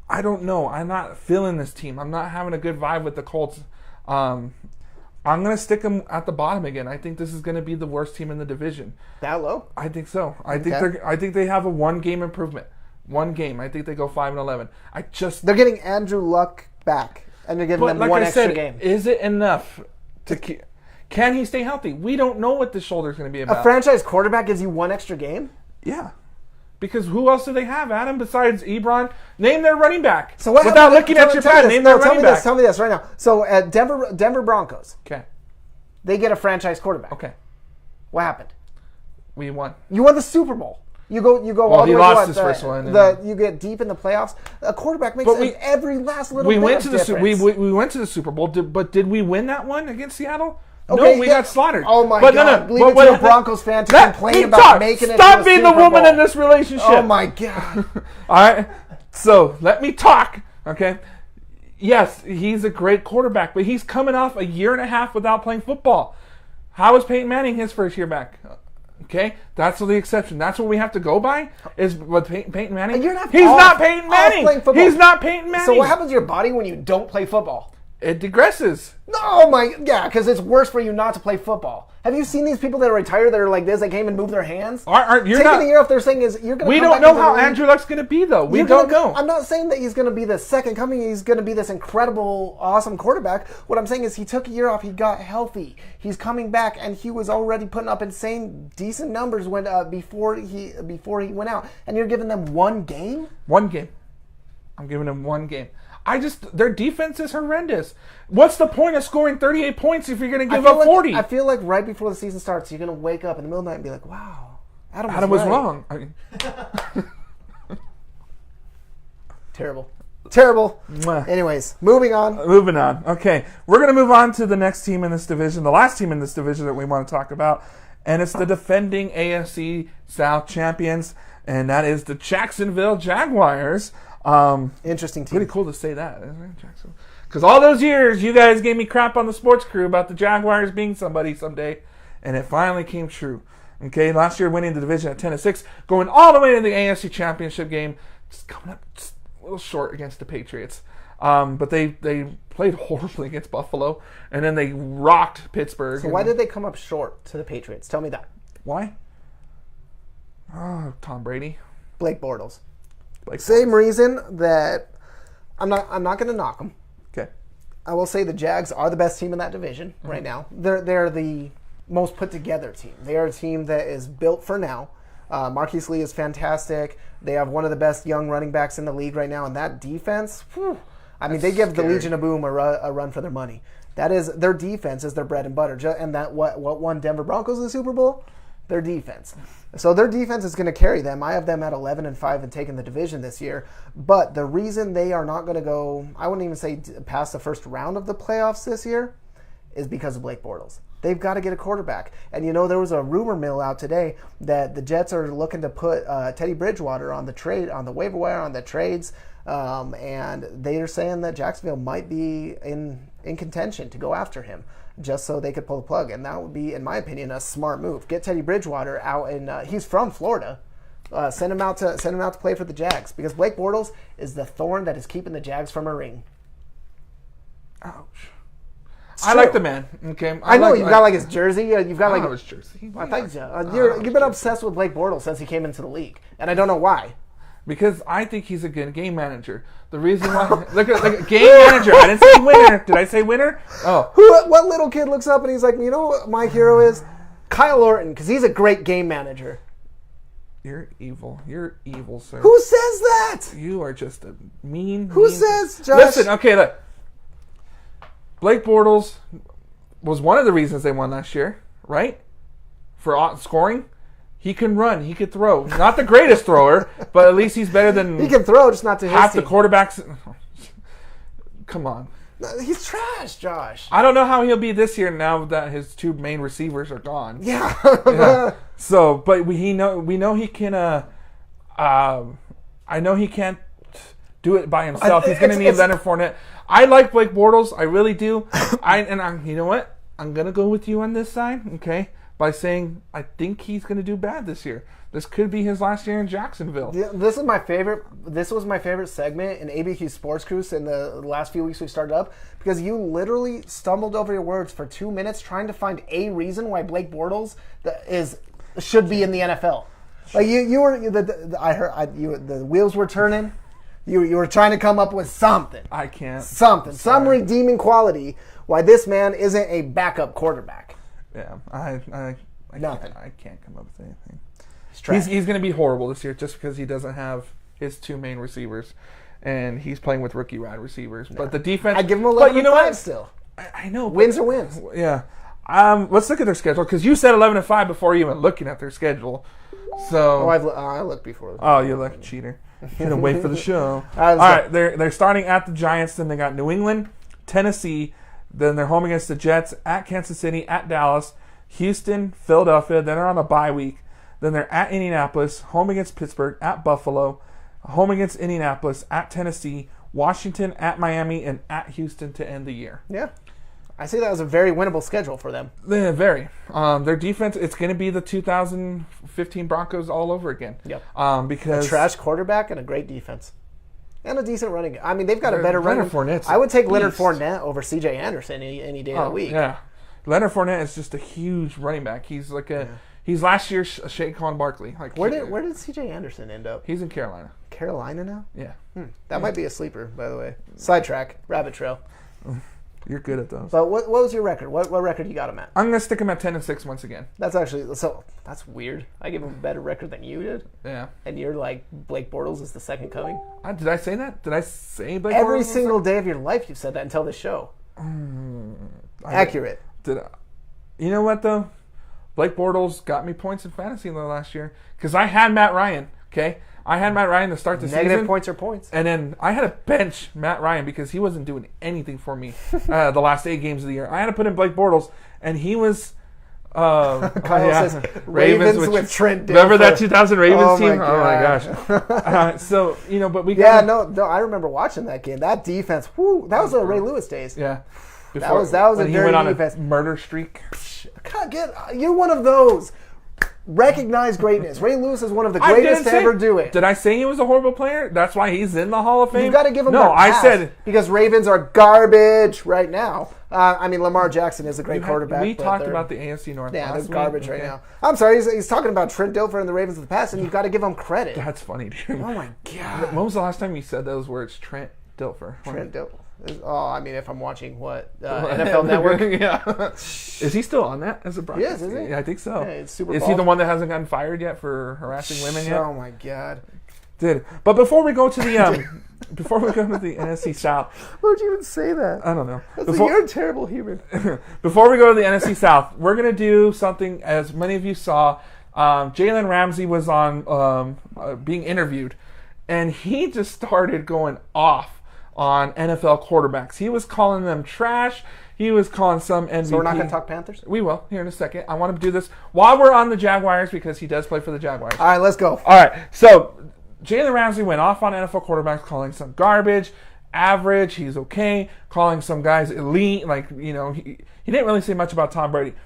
I don't know. I'm not feeling this team. I'm not having a good vibe with the Colts. I'm going to stick them at the bottom again. I think this is going to be the worst team in the division. That low? I think so. I think they have a 1-game improvement. 1 game. I think they go 5-11. They're getting Andrew Luck back, and they're giving them one extra game. Is it enough to keep? Can he stay healthy? We don't know what the shoulder is going to be about. A franchise quarterback gives you 1 extra game? Yeah. Because who else do they have, Adam, besides Ebron? Name their running back. So what Without looking at your pad, name their running back. Tell me this right now. So at Denver Broncos, okay, they get a franchise quarterback. Okay. What happened? We won. You won the Super Bowl. You go well, all the he way lost his first one. You get deep in the playoffs. A quarterback makes every last little bit of difference. We went to the Super Bowl, but did we win that one against Seattle? Okay, no, we got slaughtered. Oh my God! Leave it to a Broncos fan to complain about making it. Stop being the woman in this relationship. Oh my God! All right, so let me talk. Okay, yes, he's a great quarterback, but he's coming off a 1.5 years without playing football. How was Peyton Manning his first year back? Okay, that's the exception. That's what we have to go by. Is with Peyton Manning? He's not Peyton Manning. He's not Peyton Manning. So what happens to your body when you don't play football? It digresses. Oh my, yeah, because it's worse for you not to play football. Have you seen these people that are retired that are like this? They can't even move their hands. You're taking a year off. They're saying is you're going to. We don't know how Andrew Luck's going to be though. We don't know. I'm not saying that he's going to be the second coming. He's going to be this incredible, awesome quarterback. What I'm saying is he took a year off. He got healthy. He's coming back, and he was already putting up insane, decent numbers when before he went out. And you're giving them 1 game. 1 game. I'm giving them 1 game. Their defense is horrendous. What's the point of scoring 38 points if you're going to give up 40? I feel like right before the season starts, you're going to wake up in the middle of the night and be like, wow, Adam was right. wrong. Terrible. Mwah. Anyways, moving on. Okay, we're going to move on to the next team in this division, the last team in this division that we want to talk about, and it's the defending AFC South champions, and that is the Jacksonville Jaguars. Interesting team. Really cool to say that, isn't it, Jackson? Because all those years, you guys gave me crap on the sports crew about the Jaguars being somebody someday, and it finally came true. Okay, last year winning the division at 10-6, going all the way to the AFC Championship game, just coming up just a little short against the Patriots. But they played horribly against Buffalo, and then they rocked Pittsburgh. So why did they come up short to the Patriots? Tell me that. Why? Oh, Tom Brady. Blake Bortles. Same reason that I'm not going to knock him. Okay. I will say the Jags are the best team in that division right now. They're the most put together team. They are a team that is built for now. Marquise Lee is fantastic. They have one of the best young running backs in the league right now, and that defense, they give the Legion of Boom a run for their money. That is their defense is their bread and butter. And that what won Denver Broncos the Super Bowl? Their defense. So their defense is going to carry them. I have them at 11-5 and taking the division this year. But the reason they are not going to go, I wouldn't even say past the first round of the playoffs this year, is because of Blake Bortles. They've got to get a quarterback. And there was a rumor mill out today that the Jets are looking to put Teddy Bridgewater on the waiver wire, on the trades. And they are saying that Jacksonville might be in contention to go after him just so they could pull the plug. And that would be, in my opinion, a smart move. Get Teddy Bridgewater out, and he's from Florida. Send him out to play for the Jags, because Blake Bortles is the thorn that is keeping the Jags from a ring. Ouch. I like the man. Okay, I know you've got like his jersey. You've got like his jersey. I thought you've been obsessed with Blake Bortles since he came into the league, and I don't know why. Because I think he's a good game manager. The reason why, look at game manager. I didn't say winner. Did I say winner? Oh, what little kid looks up and he's like, you know what my hero is? Kyle Orton, because he's a great game manager. You're evil. You're evil, sir. Who says that? You are just a mean. Who says, Josh? Listen, okay, look. Blake Bortles was one of the reasons they won last year, right? For scoring. He can run. He could throw. Not the greatest thrower, but at least he's better than he can throw, just not to his half team. the quarterbacks. Come on. He's trash, Josh. I don't know how he'll be this year now that his two main receivers are gone. Yeah. So, but we know he can. I know he can't do it by himself. He's going to need Leonard Fournette. I like Blake Bortles. I really do. You know what? I'm going to go with you on this side. Okay. By saying I think he's going to do bad this year. This could be his last year in Jacksonville. Yeah, this was my favorite segment in ABQ Sports Cruise in the last few weeks we've started up, because you literally stumbled over your words for 2 minutes trying to find a reason why Blake Bortles should be in the NFL. Like the wheels were turning. You were trying to come up with something. I can't. Some redeeming quality why this man isn't a backup quarterback. Yeah, Nothing. I can't come up with anything. He's going to be horrible this year just because he doesn't have his two main receivers, and he's playing with rookie wide receivers. But the defense, I give him 11-5 still. I know. Wins are wins. Yeah. Let's look at their schedule, because you said 11-5 before even looking at their schedule. So. I looked before. Oh, you're like a cheater. You're going to wait for the show. All right, they're starting at the Giants, then they got New England, Tennessee, then they're home against the Jets, at Kansas City, at Dallas, Houston, Philadelphia, then they're on a bye week. Then they're at Indianapolis, home against Pittsburgh, at Buffalo, home against Indianapolis, at Tennessee, Washington, at Miami, and at Houston to end the year. Yeah. I see that was a very winnable schedule for them. Yeah, very. Their defense, it's going to be the 2015 Broncos all over again. Yep. Because a trash quarterback and a great defense. And a decent running game. I mean, they've got a better running. Fournette's I would take Leonard Fournette over C.J. Anderson any day of the week. Yeah. Leonard Fournette is just a huge running back. He's like he's last year's Saquon Barkley. Like, where did C.J. Anderson end up? He's in Carolina. Carolina now? Yeah. That might be a sleeper, by the way. Sidetrack, rabbit trail. You're good at those. But what was your record? What record you got him at? I'm going to stick him at 10-6 once again. That's weird. I gave him a better record than you did. Yeah. And you're like, Blake Bortles is the second coming? Did I say that? Did I say Blake Bortles? Every single day of your life you've said that until this show. Accurate. You know what, though? Blake Bortles got me points in fantasy last year because I had Matt Ryan, okay? I had Matt Ryan to start the season. Negative points are points. And then I had to bench Matt Ryan because he wasn't doing anything for me the last 8 games of the year. I had to put in Blake Bortles, and he was... Kyle says Ravens with Trent Dilfer. Remember that 2000 Ravens team? Oh, my gosh. So, but we got... Yeah, no, I remember watching that game. That defense, that was the Ray Lewis days. Yeah. That was a he very went on defense. a murder streak. You're one of those. Recognize greatness. Ray Lewis is one of the greatest to ever do it. Did I say he was a horrible player? That's why he's in the Hall of Fame? You've got to give him No, I said... Because Ravens are garbage right now. Lamar Jackson is a great quarterback. We talked about the AFC North last week. They're garbage right now. I'm sorry, he's talking about Trent Dilfer and the Ravens of the past, and you've got to give him credit. That's funny, dude. Oh, my God. When was the last time you said those words, Trent Dilfer? Trent Dilfer. Oh, I mean, if I'm watching NFL Network. Yeah. Is he still on that as a broadcast? Yes, is he? Yeah, I think so. Yeah, it's super is he the one that hasn't gotten fired yet for harassing women yet? Oh my God. Did. But before we go to the NFC South. Why would you even say that? I don't know. You're a terrible human. Before we go to the NFC South, we're going to do something, as many of you saw. Jalen Ramsey was on being interviewed, and he just started going off on NFL quarterbacks. He was calling them trash. He was calling some MVP. So we're not going to talk Panthers? We will, here in a second. I want to do this while we're on the Jaguars because he does play for the Jaguars. All right, let's go. All right, so Jalen Ramsey went off on NFL quarterbacks, calling some garbage, average, he's okay, calling some guys elite. Like, he didn't really say much about Tom Brady.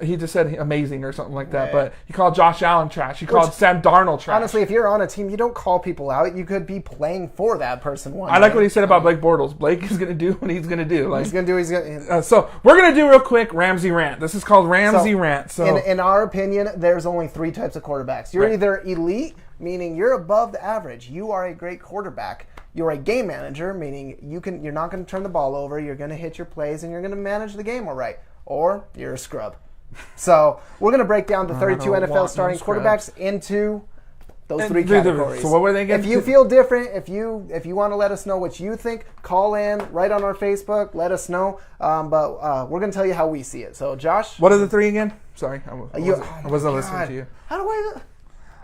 He just said amazing or something like that. Yeah. But he called Josh Allen trash. He called Sam Darnold trash. Honestly, if you're on a team, you don't call people out. You could be playing for that person one I like day. what he said about Blake Bortles. Blake is going to do what he's going to do. He's going to. So we're going to do real quick Ramsey Rant. This is called Ramsey Rant. So in our opinion, there's only 3 types of quarterbacks. You're Right. either elite, meaning you're above the average. You are a great quarterback. You're a game manager, meaning you're not going to turn the ball over. You're going to hit your plays, and you're going to manage the game all right. Or you're a scrub. So we're going to break down the 32 NFL starting quarterbacks into those 3 categories. So what were they again? If you feel different, if you want to let us know what you think, call in, write on our Facebook, let us know. But we're going to tell you how we see it. So Josh, what are the 3 again? Sorry, I wasn't listening God. to you. How do I?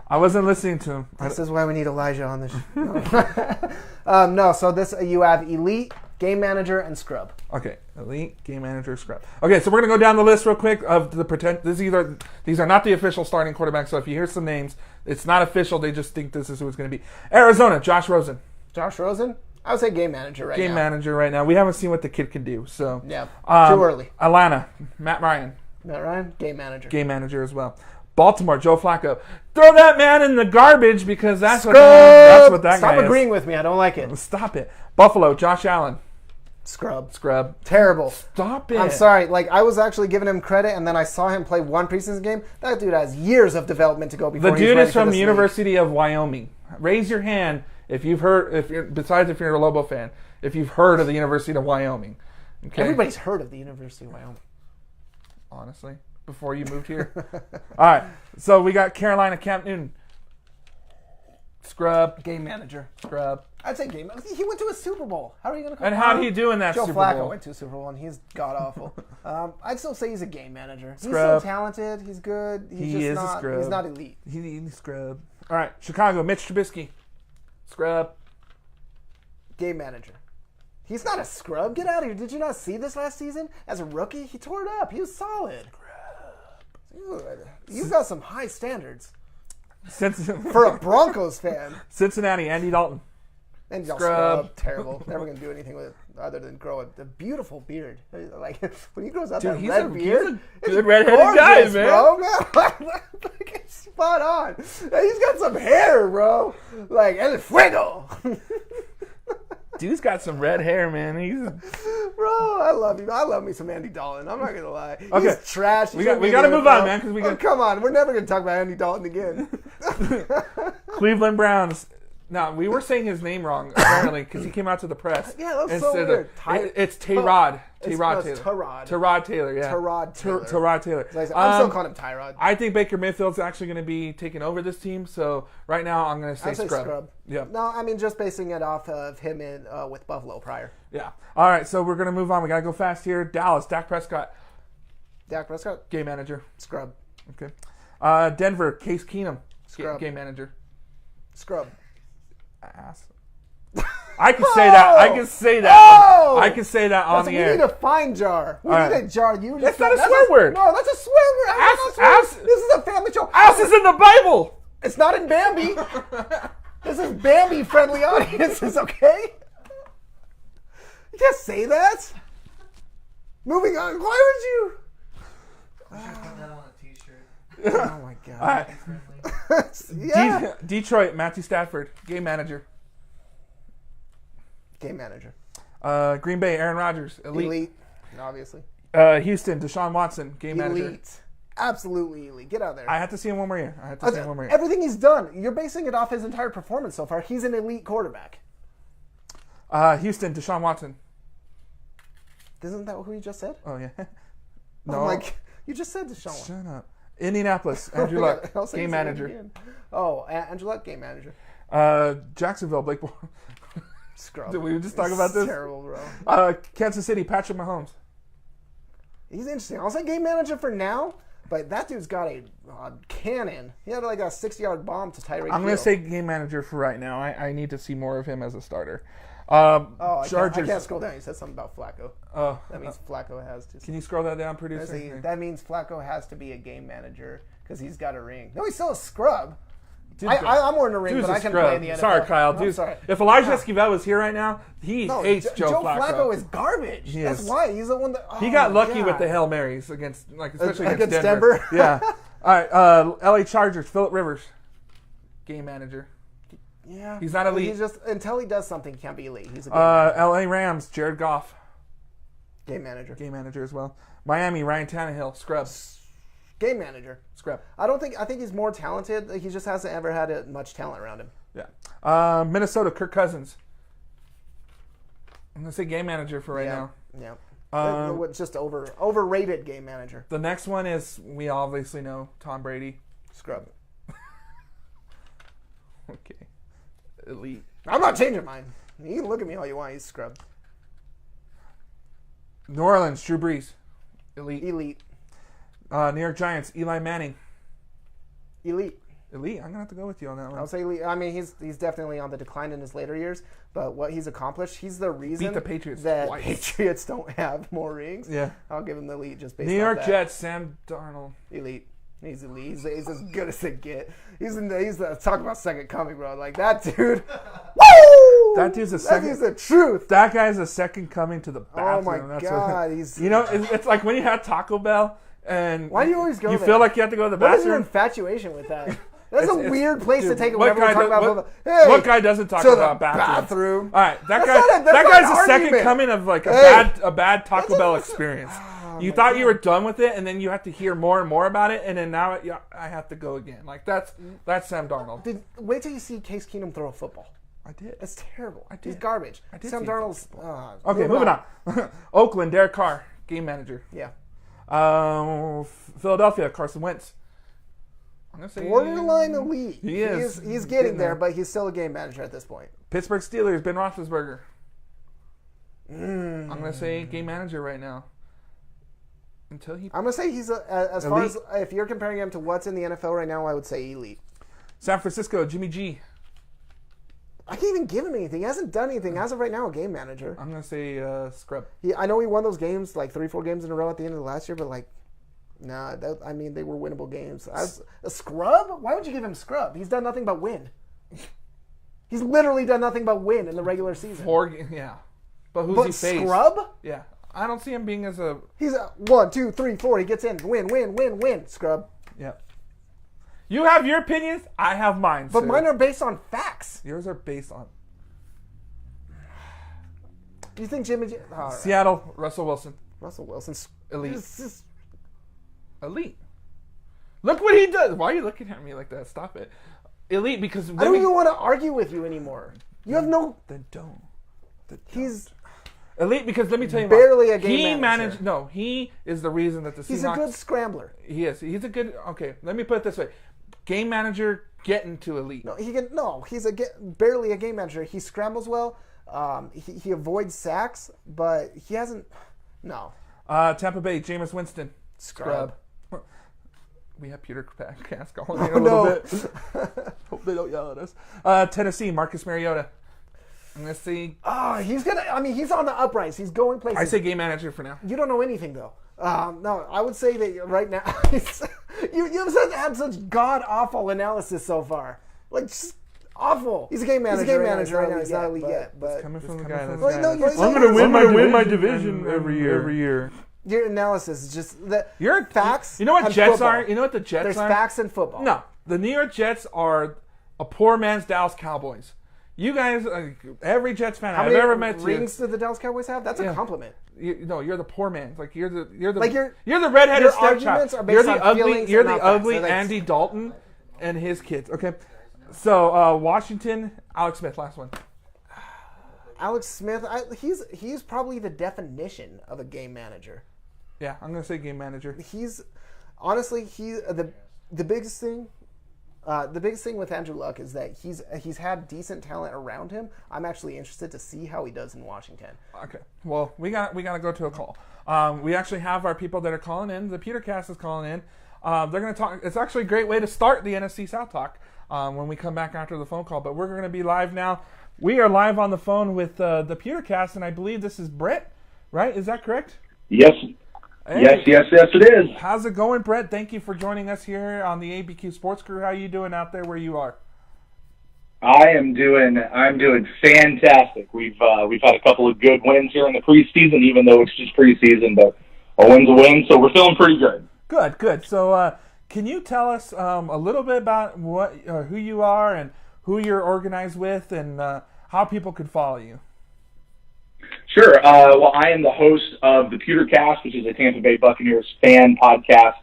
I wasn't listening to him. This is why we need Elijah on this show. No, so you have elite, game manager, and scrub. Okay, elite, game manager, scrub. Okay, so we're gonna go down the list real quick of the pretend. These are not the official starting quarterbacks. So if you hear some names, it's not official. They just think this is who it's gonna be. Arizona, Josh Rosen. Josh Rosen. I would say game manager right now. Game manager right now. We haven't seen what the kid can do. So yeah, too early. Atlanta, Matt Ryan. Matt Ryan, game manager. Game manager as well. Baltimore, Joe Flacco. Throw that man in the garbage because that's what that guy is. Stop agreeing with me. I don't like it. Stop it. Buffalo, Josh Allen. Scrub. Terrible. Stop it. I'm sorry. I was actually giving him credit, and then I saw him play one preseason game. That dude has years of development to go before the he's dude ready is from for the this University of Wyoming. Raise your hand if you've heard. Besides if you're a Lobo fan, if you've heard of the University of Wyoming. Okay? Everybody's heard of the University of Wyoming. Honestly, before you moved here. All right. So we got Carolina, Cam Newton. Scrub. Game manager. Scrub. I'd say game manager. He went to a Super Bowl. How are you going to call And how'd he do in that Joe Super Flacco Bowl? went to a Super Bowl, and he's god-awful. I'd still say he's a game manager. He's Scrub. so talented. He's good. He is a scrub. He's not elite. He's scrub. All right. Chicago, Mitch Trubisky. Scrub. Game manager. He's not a scrub. Get out of here. Did you not see this last season? As a rookie, he tore it up. He was solid. Dude, you've got some high standards for a Broncos fan. Cincinnati, Andy Dalton. And y'all scrub. Terrible. Never going to do anything with it other than grow a beautiful beard. Like, when he grows out that red beard, he's a good redheaded guy, man. Bro, man. It's spot on. He's got some hair, bro. Like, el fuego. Dude's got some red hair, man. Bro, I love you. I love me some Andy Dalton. I'm not gonna lie. Okay. He's trash. We got to move on, man. Because come on. We're never gonna talk about Andy Dalton again. Cleveland Browns. No, we were saying his name wrong apparently because he came out to the press. Yeah, that's so weird. It's Tyrod. Tyrod Taylor. Tyrod Taylor. Yeah. Tyrod Taylor. I'm still calling him Tyrod. I think Baker Mayfield's actually going to be taking over this team. So right now I'm going to say scrub. Yeah. No, I mean just basing it off of him with Buffalo prior. Yeah. All right. So we're going to move on. We got to go fast here. Dallas. Dak Prescott. Game manager. Scrub. Okay. Denver. Case Keenum. Scrub. Game manager. Scrub. Ass. I can say that. I can say that. Oh! I can say that on the air. We need a fine jar. We need a jar. That's not a swear word. No, that's a swear word. Ass. This is a family show. Ass is in the Bible. It's not in Bambi. This is Bambi-friendly audiences, okay? You can't say that. Moving on. Why would you? I should put that on a t-shirt. Oh my god. Friendly. Detroit, Matthew Stafford, game manager. Game manager. Green Bay, Aaron Rodgers, elite. Obviously. Houston, Deshaun Watson, game manager. Elite. Absolutely elite. Get out there. I have to see him one more year. Everything he's done, you're basing it off his entire performance so far. He's an elite quarterback. Houston, Deshaun Watson. Isn't that who you just said? Oh yeah. No, I'm like you just said Deshaun. Shut up. Indianapolis, Andrew Luck, game manager. Oh, Andrew Luck, game manager. Jacksonville, Blake Bortles. Scrub. Did we just talk about this? Terrible, bro. Kansas City, Patrick Mahomes. He's interesting. I'll say game manager for now, but that dude's got a cannon. He had like a 60-yard bomb to Tyreek I'm going to say game manager for right now. I need to see more of him as a starter. Chargers. I can't scroll down. You said something about Flacco. Oh, That means Flacco has to. can you scroll that down, producer? That means Flacco has to be a game manager because he's got a ring. No, he's still a scrub. Dude, I'm wearing a ring, dude's but a I can scrub. play in the NFL. Sorry, Kyle. I'm Dude, sorry. if Elijah Esquivel was here right now, he No, hates Joe Flacco is garbage. He That's is. why he's the one that. He got lucky God. with the Hail Marys against, especially Against Denver. Denver? Yeah. All right. LA Chargers, Phillip Rivers, game manager. Yeah, He's not elite. He's just until he does something, he can't be elite. He's a game manager. LA Rams, Jared Goff, Game manager. game manager as well. Miami, Ryan Tannehill, scrub. Game manager. Scrub. I think he's more talented. He just hasn't ever had much talent around him. Yeah. Minnesota, Kirk Cousins. I'm gonna say game manager for right now. Yeah. Just overrated game manager. The next one is, we obviously know, Tom Brady. Scrub. Okay. Elite. I'm not changing mine. You can look at me all you want. He's scrub. New Orleans, Drew Brees. Elite. Elite. New York Giants, Eli Manning. Elite. Elite. I'm gonna have to go with you on that one. I'll say elite. I mean, he's definitely on the decline in his later years, but what he's accomplished, he's the reason Beat the Patriots that twice. Patriots don't have more rings. Yeah. I'll give him the elite just based New on York that. Jets, Sam Darnold. Elite. He's elite. He's as good as it get. He's talk about second coming, bro. Like that dude. Woo! That dude's a second. That is the truth. That guy's a second coming to the Oh bathroom. my That's god, what, he's. you know, it's like when you have Taco Bell and Why do you always go You there? feel like you have to go to the What is your bathroom. infatuation with that? That's a It's- weird place dude, to take it what whenever we guy talk do- about what- football. Hey, what guy doesn't talk to the about bathrooms? bathroom. All right, That's that not guy's an the second argument. coming of like Hey. a bad Taco Bell experience. You my thought you were done with it, and then you have to hear more and more about it, and then now I have to go again. Like that's Sam Darnold. Wait till you see Case Keenum throw a football. I did. That's terrible. did. He's garbage. I did Sam see Darnold's. Okay, moving on. Oakland, Derek Carr, game manager. Yeah. Philadelphia, Carson Wentz. I'm gonna say Borderline elite. He is. He's getting there, but he's still a game manager at this point. Pittsburgh Steelers, Ben Roethlisberger. I'm gonna say game manager right now. Until he. I'm gonna say he's as far as if you're comparing him to what's in the NFL right now, I would say elite. San Francisco, Jimmy G. I can't even give him anything. He hasn't done anything as of right now. A game manager. I'm gonna say scrub. I know he won those games like 3-4 games in a row at the end of the last year, but like, nah. I mean, they were winnable games. A scrub? Why would you give him scrub? He's done nothing but win. He's literally done nothing but win in the regular season. Yeah. But who's he faced? Scrub? Yeah. I don't see him being as a. He's a 1, 2, 3, 4. He gets in. Win. Scrub. Yeah. You have your opinions. I have mine. But sir. mine are based on facts. Yours are based on Do you think Jimmy G... All right. Seattle, Russell Wilson, Russell Wilson's elite. This is- Elite. Look what he does. Why are you looking at me like that? Stop it. Elite because I don't even want to argue with you anymore. You have no... Then don't. He's Elite because let me tell you barely what. a game manager. No, he is the reason that the Seahawks. He's a good scrambler. He is. He's a good. Okay, let me put it this way: game manager getting to elite. He's barely a game manager. He scrambles well. He avoids sacks, but he hasn't. No. Tampa Bay, Jameis Winston, Scrub. We have PewterCast going a little bit. Hope they don't yell at us. Tennessee, Marcus Mariota. I'm gonna see. He's on the uprise. He's going places. I say game manager for now. You don't know anything though. No, I would say that right now. You've had such god awful analysis so far. Like just awful. He's a game manager. He's a game manager right now. He's not elite yet. But Coming from the guy that's. I'm gonna win my division every year. Your analysis is just that. Your facts. You know what and Jets football. are? You know what the Jets There's are? facts and football. No, the New York Jets are a poor man's Dallas Cowboys. You guys, every Jets fan I've ever met, rings do the Dallas Cowboys have? That's a compliment. You're the poor man. Like you're the your redheaded arguments stepchild. are You're based the on ugly. feelings You're and the not facts. ugly So that's- Andy Dalton and his kids. Okay, so Washington, Alex Smith, last one. Alex Smith, he's probably the definition of a game manager. Yeah, I'm gonna say game manager. He's honestly the biggest thing. The biggest thing with Andrew Luck is that he's had decent talent around him. I'm actually interested to see how he does in Washington. Okay. Well, we got to go to a call. We actually have our people that are calling in. The PewterCast is calling in. They're going to talk. It's actually a great way to start the NFC South talk when we come back after the phone call. But we're going to be live now. We are live on the phone with the PewterCast, and I believe this is Brett, right? Is that correct? Yes. Hey. Yes, it is. How's it going, Brett? Thank you for joining us here on the ABQ Sports Crew. How are you doing out there where you are? I'm doing fantastic. We've had a couple of good wins here in the preseason, even though it's just preseason, but a win's a win, so we're feeling pretty good. Good. So, can you tell us a little bit about who you are and who you're organized with, and how people could follow you? Sure. Well, I am the host of the PewterCast, which is a Tampa Bay Buccaneers fan podcast.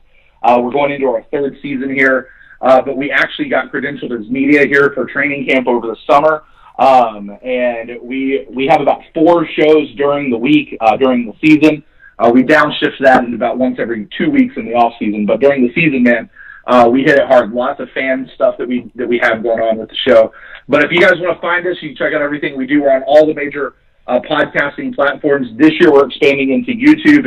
We're going into our third season here, but we actually got credentialed as media here for training camp over the summer. And we have about 4 shows during the week, during the season. We downshift that in about once every 2 weeks in the off season. But during the season, man, we hit it hard. Lots of fan stuff that we have going on with the show. But if you guys want to find us, you can check out everything we do. We're on all the major podcasting platforms. This year we're expanding into YouTube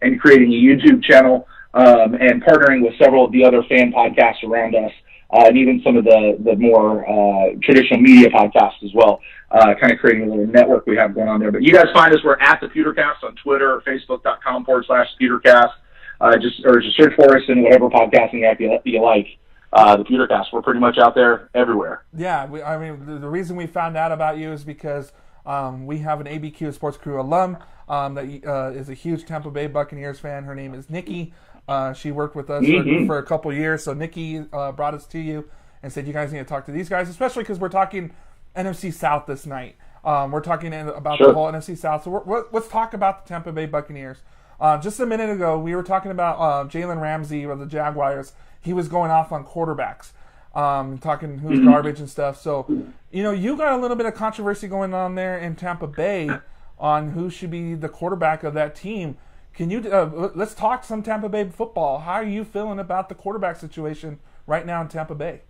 and creating a YouTube channel and partnering with several of the other fan podcasts around us and even some of the more traditional media podcasts as well, kind of creating a little network we have going on there. But you guys find us, we're at the PewterCast on Twitter or Facebook.com/PewterCast. Just search for us in whatever podcasting app you like. The PewterCast, we're pretty much out there everywhere. Yeah, the reason we found out about you is because we have an ABQ Sports Crew alum that is a huge Tampa Bay Buccaneers fan. Her name is Nikki. She worked with us for a couple years. So Nikki brought us to you and said, you guys need to talk to these guys, especially because we're talking NFC South this night. We're talking about the whole NFC South. So let's talk about the Tampa Bay Buccaneers. Just a minute ago, we were talking about Jalen Ramsey of the Jaguars. He was going off on quarterbacks. Talking who's garbage and stuff. So, you got a little bit of controversy going on there in Tampa Bay on who should be the quarterback of that team. Can you let's talk some Tampa Bay football. How are you feeling about the quarterback situation right now in Tampa Bay?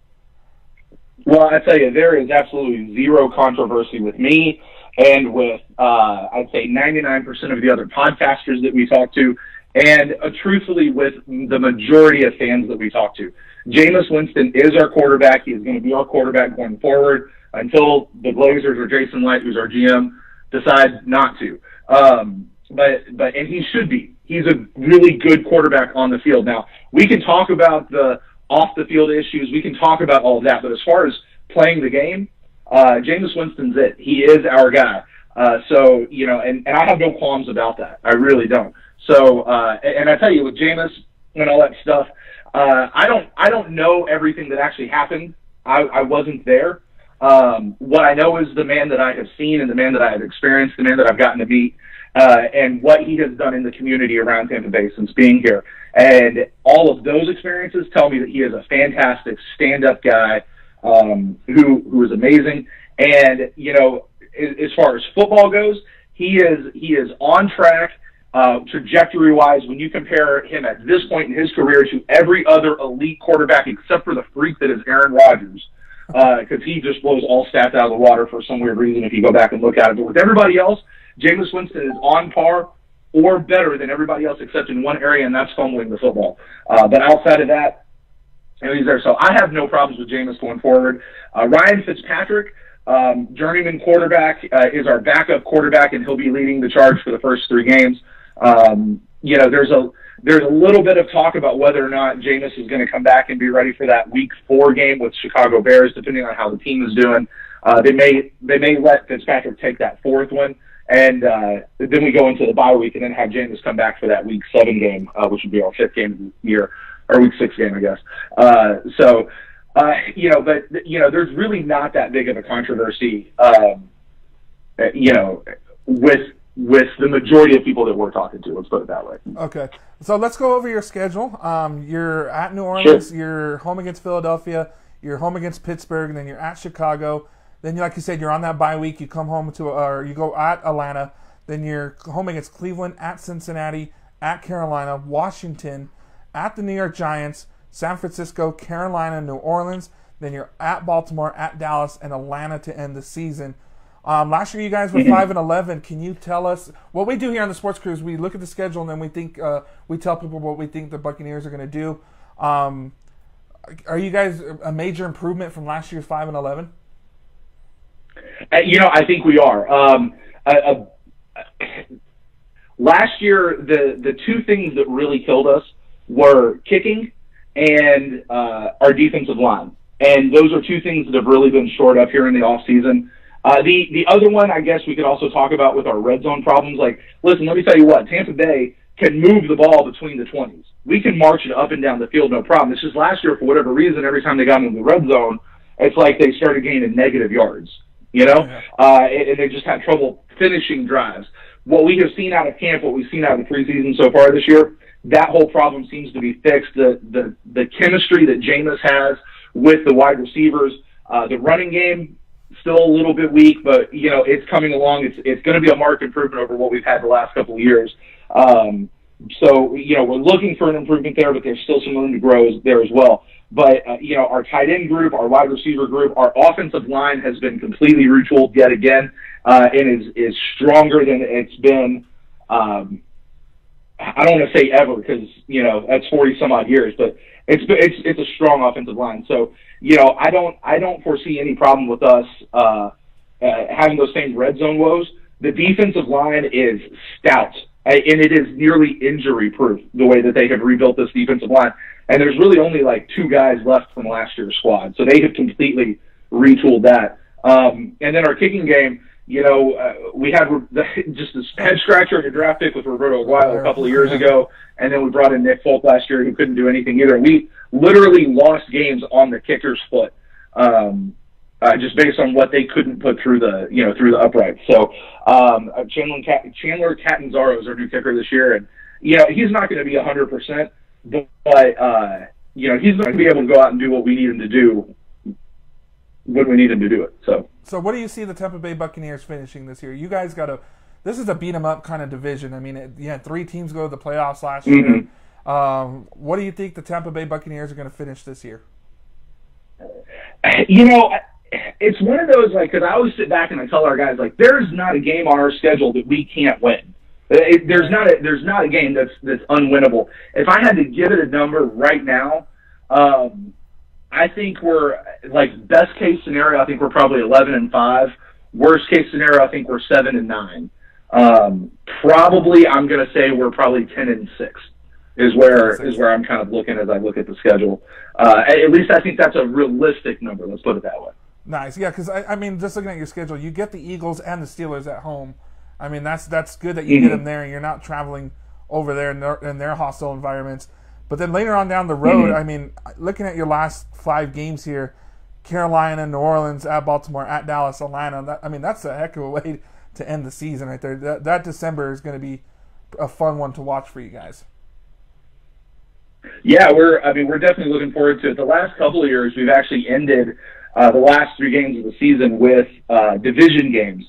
Well, I tell you, there is absolutely zero controversy with me and with, I'd say, 99% of the other podcasters that we talk to, and truthfully with the majority of fans that we talk to. Jameis Winston is our quarterback. He is going to be our quarterback going forward until the Glazers or Jason Light, who's our GM, decide not to. But he should be. He's a really good quarterback on the field. Now, we can talk about the off-the-field issues. We can talk about all of that. But as far as playing the game, Jameis Winston's it. He is our guy. So, and I have no qualms about that. I really don't. So, and I tell you, with Jameis and all that stuff, I don't know everything that actually happened. I wasn't there. What I know is the man that I have seen and the man that I have experienced, the man that I've gotten to meet, and what he has done in the community around Tampa Bay since being here. And all of those experiences tell me that he is a fantastic stand-up guy who is amazing. And, as far as football goes, he is on track. Trajectory-wise, when you compare him at this point in his career to every other elite quarterback except for the freak that is Aaron Rodgers, because he just blows all stats out of the water for some weird reason if you go back and look at it. But with everybody else, Jameis Winston is on par or better than everybody else except in one area, and that's fumbling the football. But outside of that, he's there. So I have no problems with Jameis going forward. Ryan Fitzpatrick, journeyman quarterback, is our backup quarterback, and he'll be leading the charge for the first 3 games. There's a little bit of talk about whether or not Jameis is going to come back and be ready for that Week 4 game with Chicago Bears, depending on how the team is doing. They may let Fitzpatrick take that 4th one, and then we go into the bye week and then have Jameis come back for that Week 7 game, which would be our 5th game of the year, or Week 6 game, I guess. There's really not that big of a controversy, with the majority of people that we're talking to. Let's put it that way. Okay. So let's go over your schedule. You're at New Orleans, You're home against Philadelphia, you're home against Pittsburgh, and then you're at Chicago. Then, like you said, you're on that bye week. You come home or you go at Atlanta. Then you're home against Cleveland, at Cincinnati, at Carolina, Washington, at the New York Giants, San Francisco, Carolina, New Orleans. Then you're at Baltimore, at Dallas, and Atlanta to end the season. Last year you guys were 5-11. Can you tell us what we do here on the Sports Crew? Is we look at the schedule and then we tell people what we think the Buccaneers are going to do. Are you guys a major improvement from last year's 5-11? I think we are. Last year, the two things that really killed us were kicking and our defensive line. And those are two things that have really been shored up here in the offseason. The other one, I guess we could also talk about with our red zone problems. Like, listen, let me tell you what, Tampa Bay can move the ball between the 20s. We can march it up and down the field, no problem. It's just last year, for whatever reason, every time they got into the red zone, it's like they started gaining negative yards, and they just had trouble finishing drives. What we have seen out of camp, what we've seen out of the preseason so far this year, that whole problem seems to be fixed. The chemistry that Jameis has with the wide receivers, the running game, still a little bit weak, but, it's coming along. It's going to be a marked improvement over what we've had the last couple of years. So, we're looking for an improvement there, but there's still some room to grow there as well. But, our tight end group, our wide receiver group, our offensive line has been completely retooled yet again, and is stronger than it's been, I don't want to say ever because, that's 40 some odd years, but it's a strong offensive line. So, I don't foresee any problem with us, having those same red zone woes. The defensive line is stout, and it is nearly injury-proof, the way that they have rebuilt this defensive line. And there's really only like two guys left from last year's squad, so they have completely retooled that. And then our kicking game, we had just this head-scratcher in a draft pick with Roberto Aguayo a couple of years ago, and then we brought in Nick Folk last year who couldn't do anything either. We literally lost games on the kicker's foot. Just based on what they couldn't put through the uprights. So Chandler Catanzaro is our new kicker this year, and he's not going to be 100%, but he's going to be able to go out and do what we need him to do when we need him to do it. So what do you see the Tampa Bay Buccaneers finishing this year? You guys this is a beat 'em up kind of division. I mean, you had 3 teams go to the playoffs last year. What do you think the Tampa Bay Buccaneers are going to finish this year? It's one of those, because I always sit back and I tell our guys, there's not a game on our schedule that we can't win. There's not a game that's unwinnable. If I had to give it a number right now, I think we're, best case scenario, I think we're probably 11-5. Worst case scenario, I think we're 7-9. Probably, I'm going to say we're probably 10-6. Is where I'm kind of looking as I look at the schedule. At least I think that's a realistic number. Let's put it that way. Nice, yeah. Because I mean, just looking at your schedule, you get the Eagles and the Steelers at home. I mean, that's good that you get them there, and you're not traveling over there in their hostile environments. But then later on down the road, I mean, looking at your last 5 games here, Carolina, New Orleans, at Baltimore, at Dallas, Atlanta. That's a heck of a way to end the season right there. That December is going to be a fun one to watch for you guys. Yeah, we're definitely looking forward to it. The last couple of years, we've actually ended the last 3 games of the season with division games.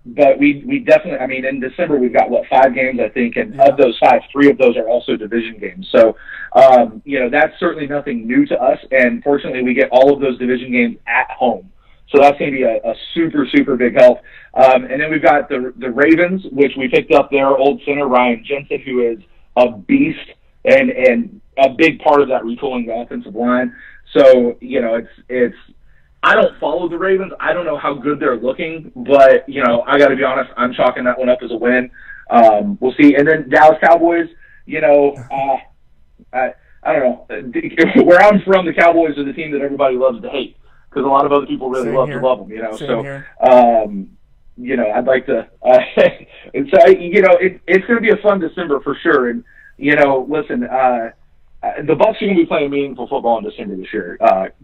But we definitely, in December we've got 5 games, I think, and of those 5, 3 of those are also division games. So, that's certainly nothing new to us. And fortunately, we get all of those division games at home. So that's going to be a super, super big help. And then we've got the Ravens, which we picked up their old center, Ryan Jensen, who is a beast. And a big part of that retooling the offensive line. So, it's I don't follow the Ravens. I don't know how good they're looking, but, I got to be honest, I'm chalking that one up as a win. We'll see. And then Dallas Cowboys, I don't know. Where I'm from, the Cowboys are the team that everybody loves to hate because a lot of other people really love to love them, Same So, here. I'd like to it's going to be a fun December for sure. And, listen, the Bucs are going to be playing meaningful football in December this year.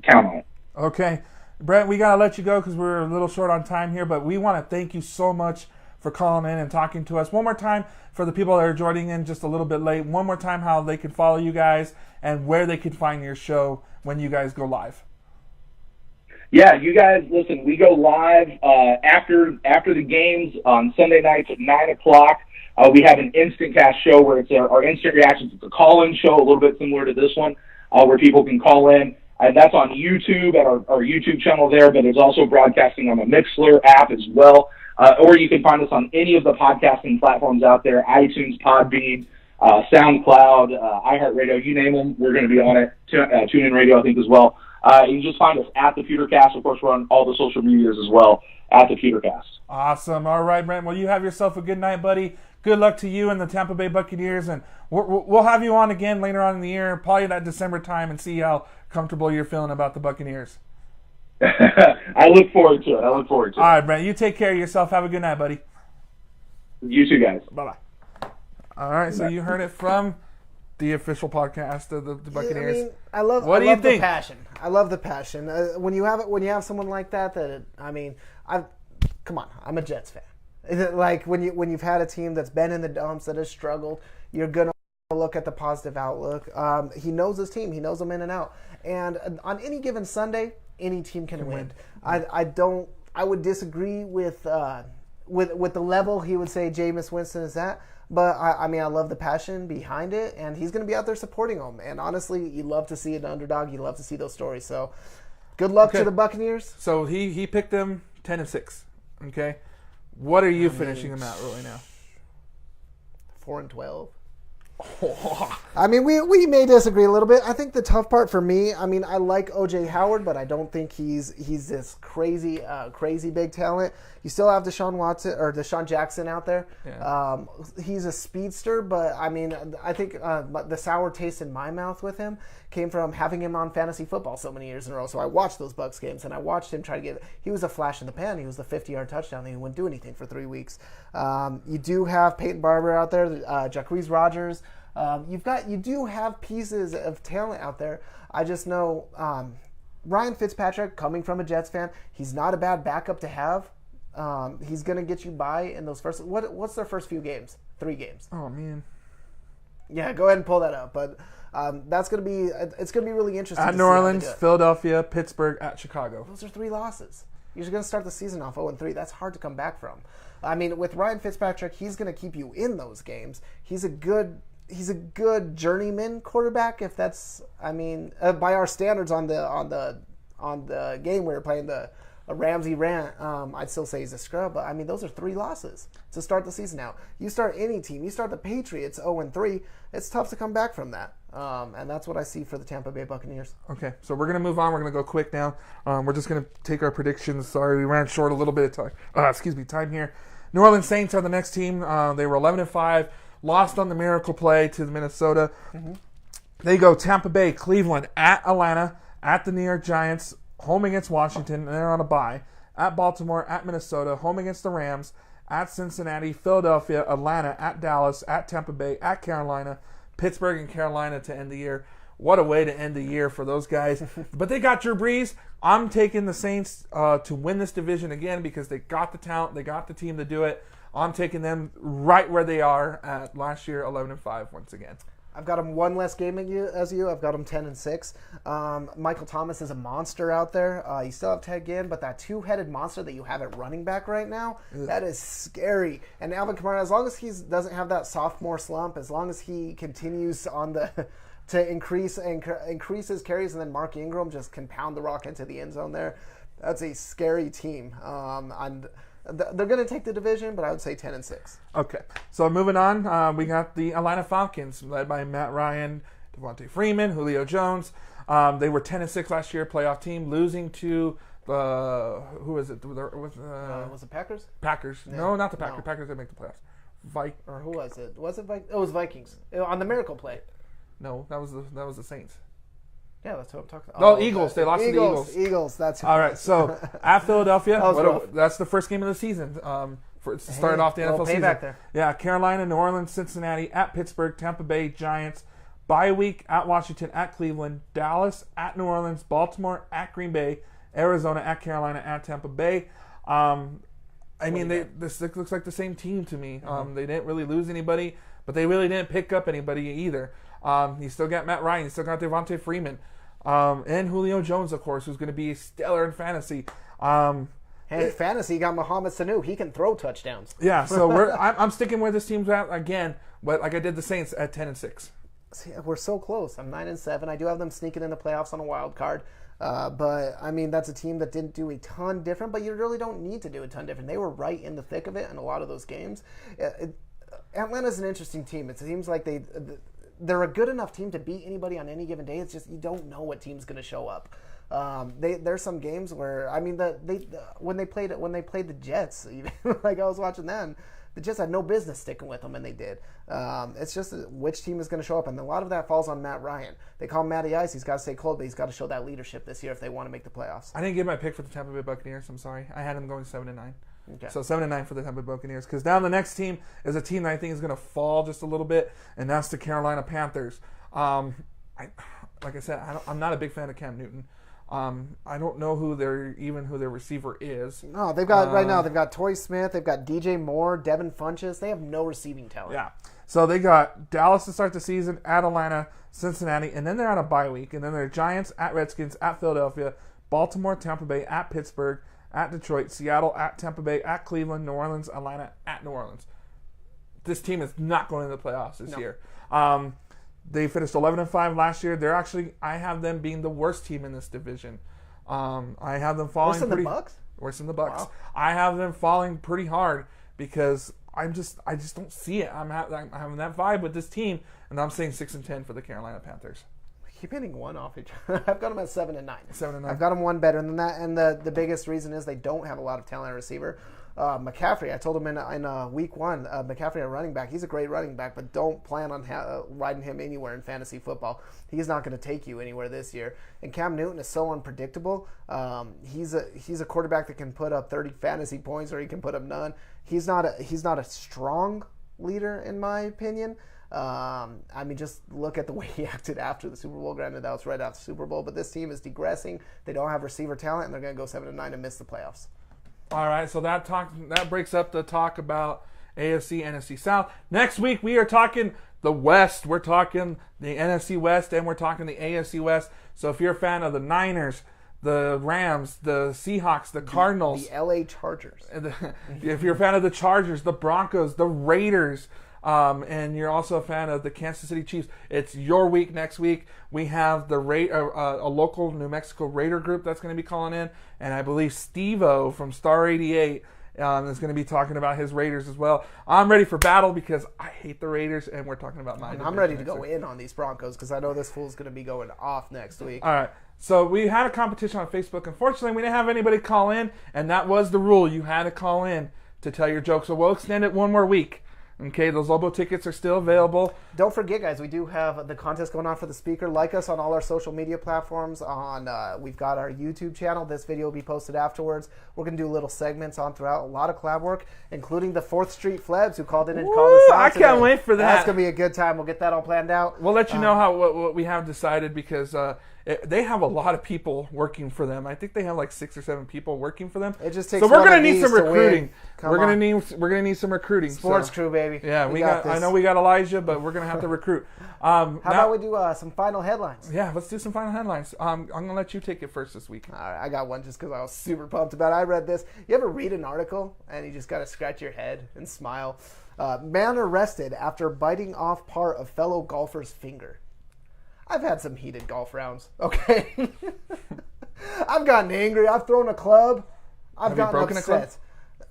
Count on it. Okay. Brent, we got to let you go because we're a little short on time here, but we want to thank you so much for calling in and talking to us. One more time for the people that are joining in just a little bit late, one more time how they can follow you guys and where they can find your show when you guys go live. Yeah, you guys, listen, we go live after the games on Sunday nights at 9 o'clock. We have an instant cast show where it's our instant reactions. It's a call-in show, a little bit similar to this one, where people can call in. And that's on YouTube, at our YouTube channel there, but it's also broadcasting on the Mixler app as well. Or you can find us on any of the podcasting platforms out there, iTunes, Podbean, SoundCloud, iHeartRadio, you name them, we're going to be on it. TuneIn Radio, I think, as well. You can just find us at the PewterCast. Of course, we're on all the social medias as well, at the PewterCast. Awesome. All right, Brent. Well, you have yourself a good night, buddy. Good luck to you and the Tampa Bay Buccaneers, and we'll have you on again later on in the year, probably that December time, and see how comfortable you're feeling about the Buccaneers. I look forward to it. All right, Brent. You take care of yourself. Have a good night, buddy. You too, guys. Bye-bye. All right, so you heard it from the official podcast of the Buccaneers. I mean, I love the passion. I love the passion. When you have someone like that, come on, I'm a Jets fan. Like when you've had a team that's been in the dumps, that has struggled, you're gonna look at the positive outlook. He knows his team. He knows them in and out. And on any given Sunday, any team can win. I would disagree with the level he would say Jameis Winston is at. But, I love the passion behind it, and he's going to be out there supporting them. And honestly, you love to see an underdog. You love to see those stories. So, good luck to the Buccaneers. So, he picked them 10-6, okay? What are you finishing them at right now? 4-12. I mean, we may disagree a little bit. I think the tough part for me, I like O.J. Howard, but I don't think he's this crazy big talent. You still have Deshaun Jackson out there. Yeah. He's a speedster, but I think the sour taste in my mouth with him came from having him on fantasy football so many years in a row. So I watched those Bucs games, and I watched him try to he was a flash in the pan. He was the 50-yard touchdown, and he wouldn't do anything for 3 weeks. You do have Peyton Barber out there, Jacquizz Rodgers. You do have pieces of talent out there. I just know Ryan Fitzpatrick, coming from a Jets fan, he's not a bad backup to have. He's going to get you by in those first. What's their first few games? 3 games. Oh man. Yeah, go ahead and pull that up. But it's going to be really interesting. At New Orleans, Philadelphia, Pittsburgh, at Chicago. Those are 3 losses. You're going to start the season off 0-3. That's hard to come back from. With Ryan Fitzpatrick, he's going to keep you in those games. He's a good journeyman quarterback, if that's by our standards on the game we were playing, the Ramsey rant, I'd still say he's a scrub, but those are 3 losses to start the season out. You start any team, you start the Patriots 0-3, it's tough to come back from that. And that's what I see for the Tampa Bay Buccaneers. Okay, so we're going to move on. We're going to go quick now. We're just going to take our predictions. Sorry, we ran short a little bit of time here. New Orleans Saints are the next team. They were 11-5. Lost on the miracle play to Minnesota. Mm-hmm. They go Tampa Bay, Cleveland, at Atlanta, at the New York Giants, home against Washington, and they're on a bye. At Baltimore, at Minnesota, home against the Rams, at Cincinnati, Philadelphia, Atlanta, at Dallas, at Tampa Bay, at Carolina, Pittsburgh, and Carolina to end the year. What a way to end the year for those guys. But they got Drew Brees. I'm taking the Saints to win this division again because they got the talent, they got the team to do it. I'm taking them right where they are at last year, 11-5 once again. I've got them one less game as you. I've got them 10-6. Michael Thomas is a monster out there. You still have Ted Ginn, but that 2-headed monster that you have at running back right now, that is scary. And Alvin Kamara, as long as he doesn't have that sophomore slump, as long as he continues to increase his carries, and then Mark Ingram just can pound the rock into the end zone there, that's a scary team. They're going to take the division, but I would say 10-6. Okay, so moving on, we got the Atlanta Falcons, led by Matt Ryan, Devontae Freeman, Julio Jones. They were 10-6 last year, playoff team, losing to who is it? Was it Packers? Packers. Yeah. No, not the Packers. No. Packers didn't make the playoffs. Or who was it? Was it Vikings? Oh, it was Vikings on the miracle play. No, that was the Saints. Yeah, that's what I'm talking about. No, Eagles. They lost to the Eagles. Eagles, that's who. All right, so at Philadelphia, that that's the first game of the season. Started off the NFL season. There. Yeah, Carolina, New Orleans, Cincinnati, at Pittsburgh, Tampa Bay, Giants. Bye week at Washington, at Cleveland, Dallas, at New Orleans, Baltimore, at Green Bay, Arizona, at Carolina, at Tampa Bay. This looks like the same team to me. They didn't really lose anybody, but they really didn't pick up anybody either. You still got Matt Ryan. You still got Devontae Freeman. And Julio Jones, of course, who's going to be stellar in fantasy. Hey, fantasy got Mohamed Sanu. He can throw touchdowns. Yeah, so I'm sticking where this team's at again, but like I did the Saints at 10-6. See, we're so close. I'm 9-7. I do have them sneaking in the playoffs on a wild card. But, I mean, that's a team that didn't do a ton different, but you really don't need to do a ton different. They were right in the thick of it in a lot of those games. Atlanta's an interesting team. It seems like they're a good enough team to beat anybody on any given day. It's just you don't know what team's going to show up. There's some games where, I mean, when they played the Jets, even, like I was watching them, the Jets had no business sticking with them, and they did. It's just which team is going to show up, and a lot of that falls on Matt Ryan. They call him Matty Ice. He's got to stay cold, but he's got to show that leadership this year if they want to make the playoffs. I didn't get my pick for the Tampa Bay Buccaneers. I'm sorry. I had them going 7-9. Okay. So 7-9 for the Tampa Bay Buccaneers. Because now the next team is a team that I think is going to fall just a little bit, and that's the Carolina Panthers. Like I said, I'm not a big fan of Cam Newton. I don't know who their receiver is. No, they've got right now. They've got Torrey Smith. They've got DJ Moore, Devin Funchess. They have no receiving talent. Yeah. So they got Dallas to start the season, at Atlanta, Cincinnati, and then they're on a bye week. And then they're Giants, at Redskins, at Philadelphia, Baltimore, Tampa Bay, at Pittsburgh, at Detroit, Seattle, at Tampa Bay, at Cleveland, New Orleans, Atlanta, at New Orleans. This team is not going to the playoffs this year. They finished 11-5 last year. I have them being the worst team in this division. I have them falling worse than the Bucs. Worse than the Bucs. Wow. I have them falling pretty hard because I just don't see it. I'm having that vibe with this team, and I'm saying 6-10 for the Carolina Panthers. Keep hitting one off each other. I've got them at 7-9. 7-9. I've got them one better than that, and the biggest reason is they don't have a lot of talent at receiver. McCaffrey, I told him in week one, McCaffrey, a running back, he's a great running back, but don't plan on riding him anywhere in fantasy football. He's not going to take you anywhere this year. And Cam Newton is so unpredictable. He's a quarterback that can put up 30 fantasy points or he can put up none. He's not a strong leader in my opinion. I mean, just look at the way he acted after the Super Bowl. Granted, that was right after the Super Bowl, but this team is digressing. They don't have receiver talent, and they're going to go 7-9 and miss the playoffs. All right, so that breaks up the talk about AFC, NFC South. Next week, we are talking the West. We're talking the NFC West, and we're talking the AFC West. So if you're a fan of the Niners, the Rams, the Seahawks, the Cardinals. The LA Chargers. If you're a fan of the Chargers, the Broncos, the Raiders, and you're also a fan of the Kansas City Chiefs, it's your week next week. We have a local New Mexico Raider group that's going to be calling in, and I believe Steve-O from Star 88 is going to be talking about his Raiders as well. I'm ready for battle because I hate the Raiders, and we're talking about mine. I'm ready to go in on these Broncos because I know this fool's going to be going off next week. All right. So we had a competition on Facebook. Unfortunately, we didn't have anybody call in, and that was the rule. You had to call in to tell your joke. So we'll extend it one more week. Okay, those Lobo tickets are still available. Don't forget, guys, we do have the contest going on for the speaker. Like us on all our social media platforms. We've got our YouTube channel. This video will be posted afterwards. We're going to do little segments on throughout. A lot of collab work, including the 4th Street Phlebs who called in and called us out. I can't wait for that. That's going to be a good time. We'll get that all planned out. We'll let you know what we have decided because they have a lot of people working for them. I think they have like 6 or 7 people working for them. It just takes. So we're going to need some recruiting. We're going to need some recruiting. Sports crew, baby. Yeah, we got. I know we got Elijah, but we're going to have to recruit. How about we do some final headlines? Yeah, let's do some final headlines. I'm going to let you take it first this week. All right, I got one just because I was super pumped about it. I read this. You ever read an article and you just got to scratch your head and smile? Man arrested after biting off part of fellow golfer's finger. I've had some heated golf rounds, okay? I've gotten angry. I've thrown a club. I've gotten broken upset. a club?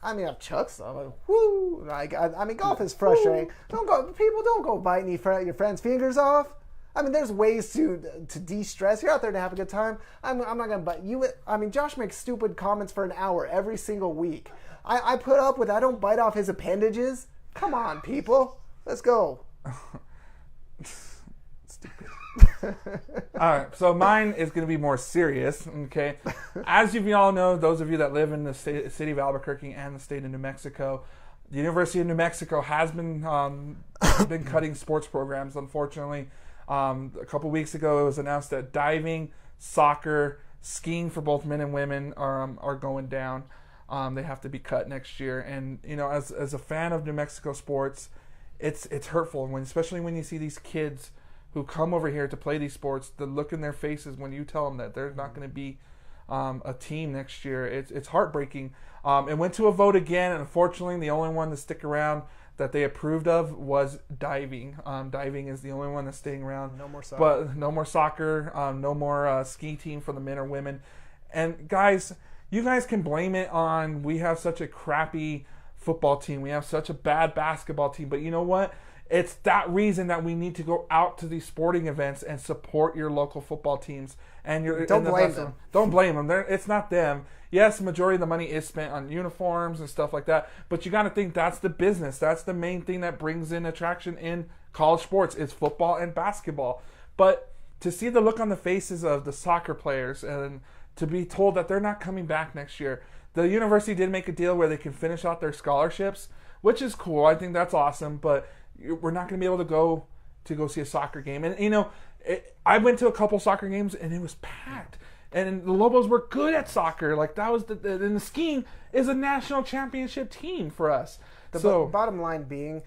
I mean, I've chucked some. Woo! I mean, golf is frustrating. People don't go biting your friends' fingers off. I mean, there's ways to de-stress. You're out there to have a good time. I'm not going to bite you. I mean, Josh makes stupid comments for an hour every single week. I put up with I don't bite off his appendages. Come on, people. Let's go. Stupid. All right, so mine is going to be more serious, okay? As you all know, those of you that live in the city of Albuquerque and the state of New Mexico, the University of New Mexico has been cutting sports programs, unfortunately. A couple weeks ago, it was announced that diving, soccer, skiing for both men and women are going down. They have to be cut next year. And, you know, as a fan of New Mexico sports, it's hurtful, especially when you see these kids who come over here to play these sports, the look in their faces when you tell them that they're not going to be a team next year, it's heartbreaking. It went to a vote again, and unfortunately, the only one to stick around that they approved of was diving. Diving is the only one that's staying around. No more soccer. But no more soccer. No more ski team for the men or women. And guys, you guys can blame it on we have such a crappy football team. We have such a bad basketball team. But you know what? It's that reason that we need to go out to these sporting events and support your local football teams. And don't blame them. Don't blame them. It's not them. Yes, the majority of the money is spent on uniforms and stuff like that. But you got to think that's the business. That's the main thing that brings in attraction in college sports is football and basketball. But to see the look on the faces of the soccer players and to be told that they're not coming back next year. The university did make a deal where they can finish out their scholarships, which is cool. I think that's awesome. But we're not going to be able to go see a soccer game. And, you know, I went to a couple soccer games, and it was packed. And the Lobos were good at soccer. Like, that was and the skiing is a national championship team for us. The bottom line being,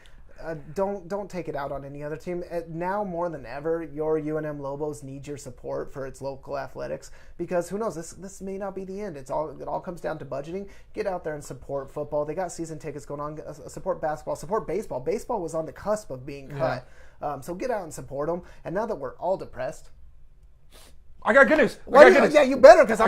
don't take it out on any other team. Now more than ever, your UNM Lobos need your support for its local athletics, because who knows, this may not be the end. It all comes down to budgeting. Get out there and support football. They got season tickets going on. Support basketball. Support baseball. Baseball was on the cusp of being cut. Yeah. So get out and support them. And now that we're all depressed, I got good news. Yeah, you better, because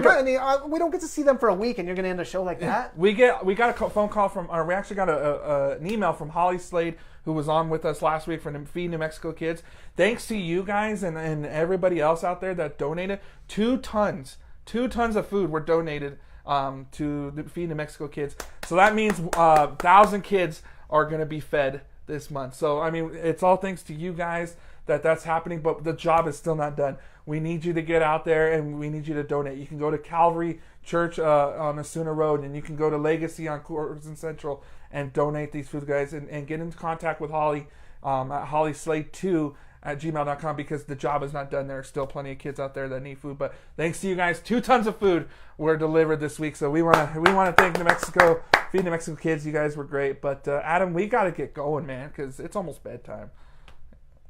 we don't get to see them for a week, and you're going to end a show like that. We got a phone call from, or we actually got an email from Holly Slade, who was on with us last week for Feed New Mexico Kids. Thanks to you guys and everybody else out there that donated. 2 tons of food were donated to the Feed New Mexico Kids. So that means 1,000 kids are going to be fed this month. So, I mean, it's all thanks to you guys that's happening, but the job is still not done. We need you to get out there, and we need you to donate. You can go to Calvary Church on Asuna Road, and you can go to Legacy on Corzine Central and donate these food, guys, and get into contact with Holly at hollyslade2@gmail.com, because the job is not done. There are still plenty of kids out there that need food. But thanks to you guys, 2 tons of food were delivered this week. So we want to thank New Mexico, Feed New Mexico Kids. You guys were great. But Adam, we got to get going, man, because it's almost bedtime.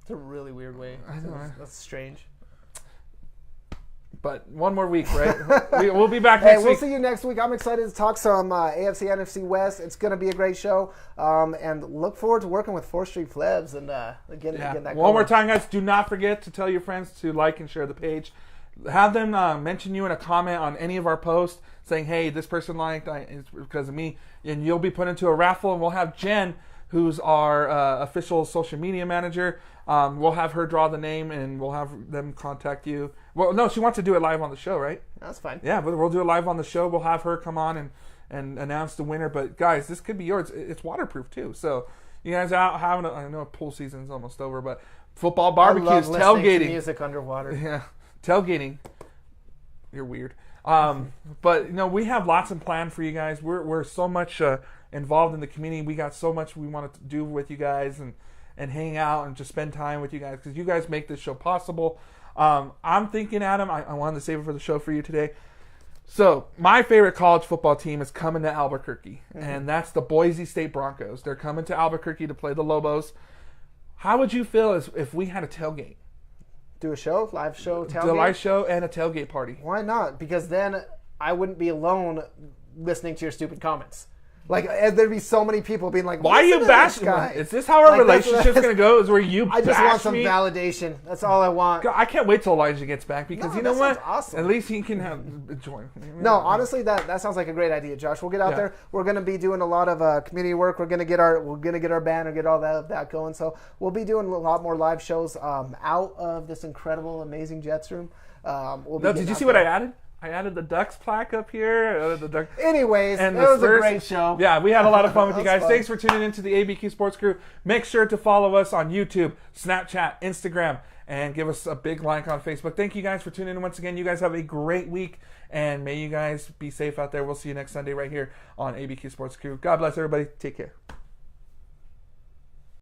It's a really weird way. I know. That's strange. But one more week, right? We'll be back next week. We'll see you next week. I'm excited to talk some AFC, NFC West. It's going to be a great show. And look forward to working with 4th Street Phlebs and getting that going. One more time, guys, do not forget to tell your friends to like and share the page. Have them mention you in a comment on any of our posts saying, hey, this person liked, it's because of me. And you'll be put into a raffle, and we'll have Jen, who's our official social media manager. We'll have her draw the name, and we'll have them contact you. Well, no, she wants to do it live on the show, right? That's fine. Yeah, but we'll do it live on the show. We'll have her come on and announce the winner. But, guys, this could be yours. It's waterproof, too. So, you guys out having I know pool season's almost over, but football barbecues, tailgating. To music underwater. Yeah, tailgating. You're weird. But, you know, we have lots of planned for you guys. We're so much involved in the community. We got so much we want to do with you guys and hang out and just spend time with you guys, because you guys make this show possible. I'm thinking, Adam, I wanted to save it for the show for you today. So my favorite college football team is coming to Albuquerque, and that's the Boise State Broncos. They're coming to Albuquerque to play the Lobos. How would you feel if we had a tailgate? Do a show, live show, tailgate? Do a live show and a tailgate party. Why not? Because then I wouldn't be alone listening to your stupid comments. Like, there'd be so many people being like, why are you bashing me? Is this how our relationship's going to go? Is where you I just want some validation. That's all I want. God, I can't wait till Elijah gets back, because you know what? Awesome. At least he can join. No, honestly, that sounds like a great idea, Josh. We'll get out there. We're going to be doing a lot of community work. We're going to get our banner, get all that going. So we'll be doing a lot more live shows out of this incredible, amazing Jets room. Did you see what I added? I added the Ducks plaque up here. Anyways, it was a great show. Yeah, we had a lot of fun with you guys. Thanks for tuning in to the ABQ Sports Crew. Make sure to follow us on YouTube, Snapchat, Instagram, and give us a big like on Facebook. Thank you guys for tuning in once again. You guys have a great week, and may you guys be safe out there. We'll see you next Sunday right here on ABQ Sports Crew. God bless everybody. Take care.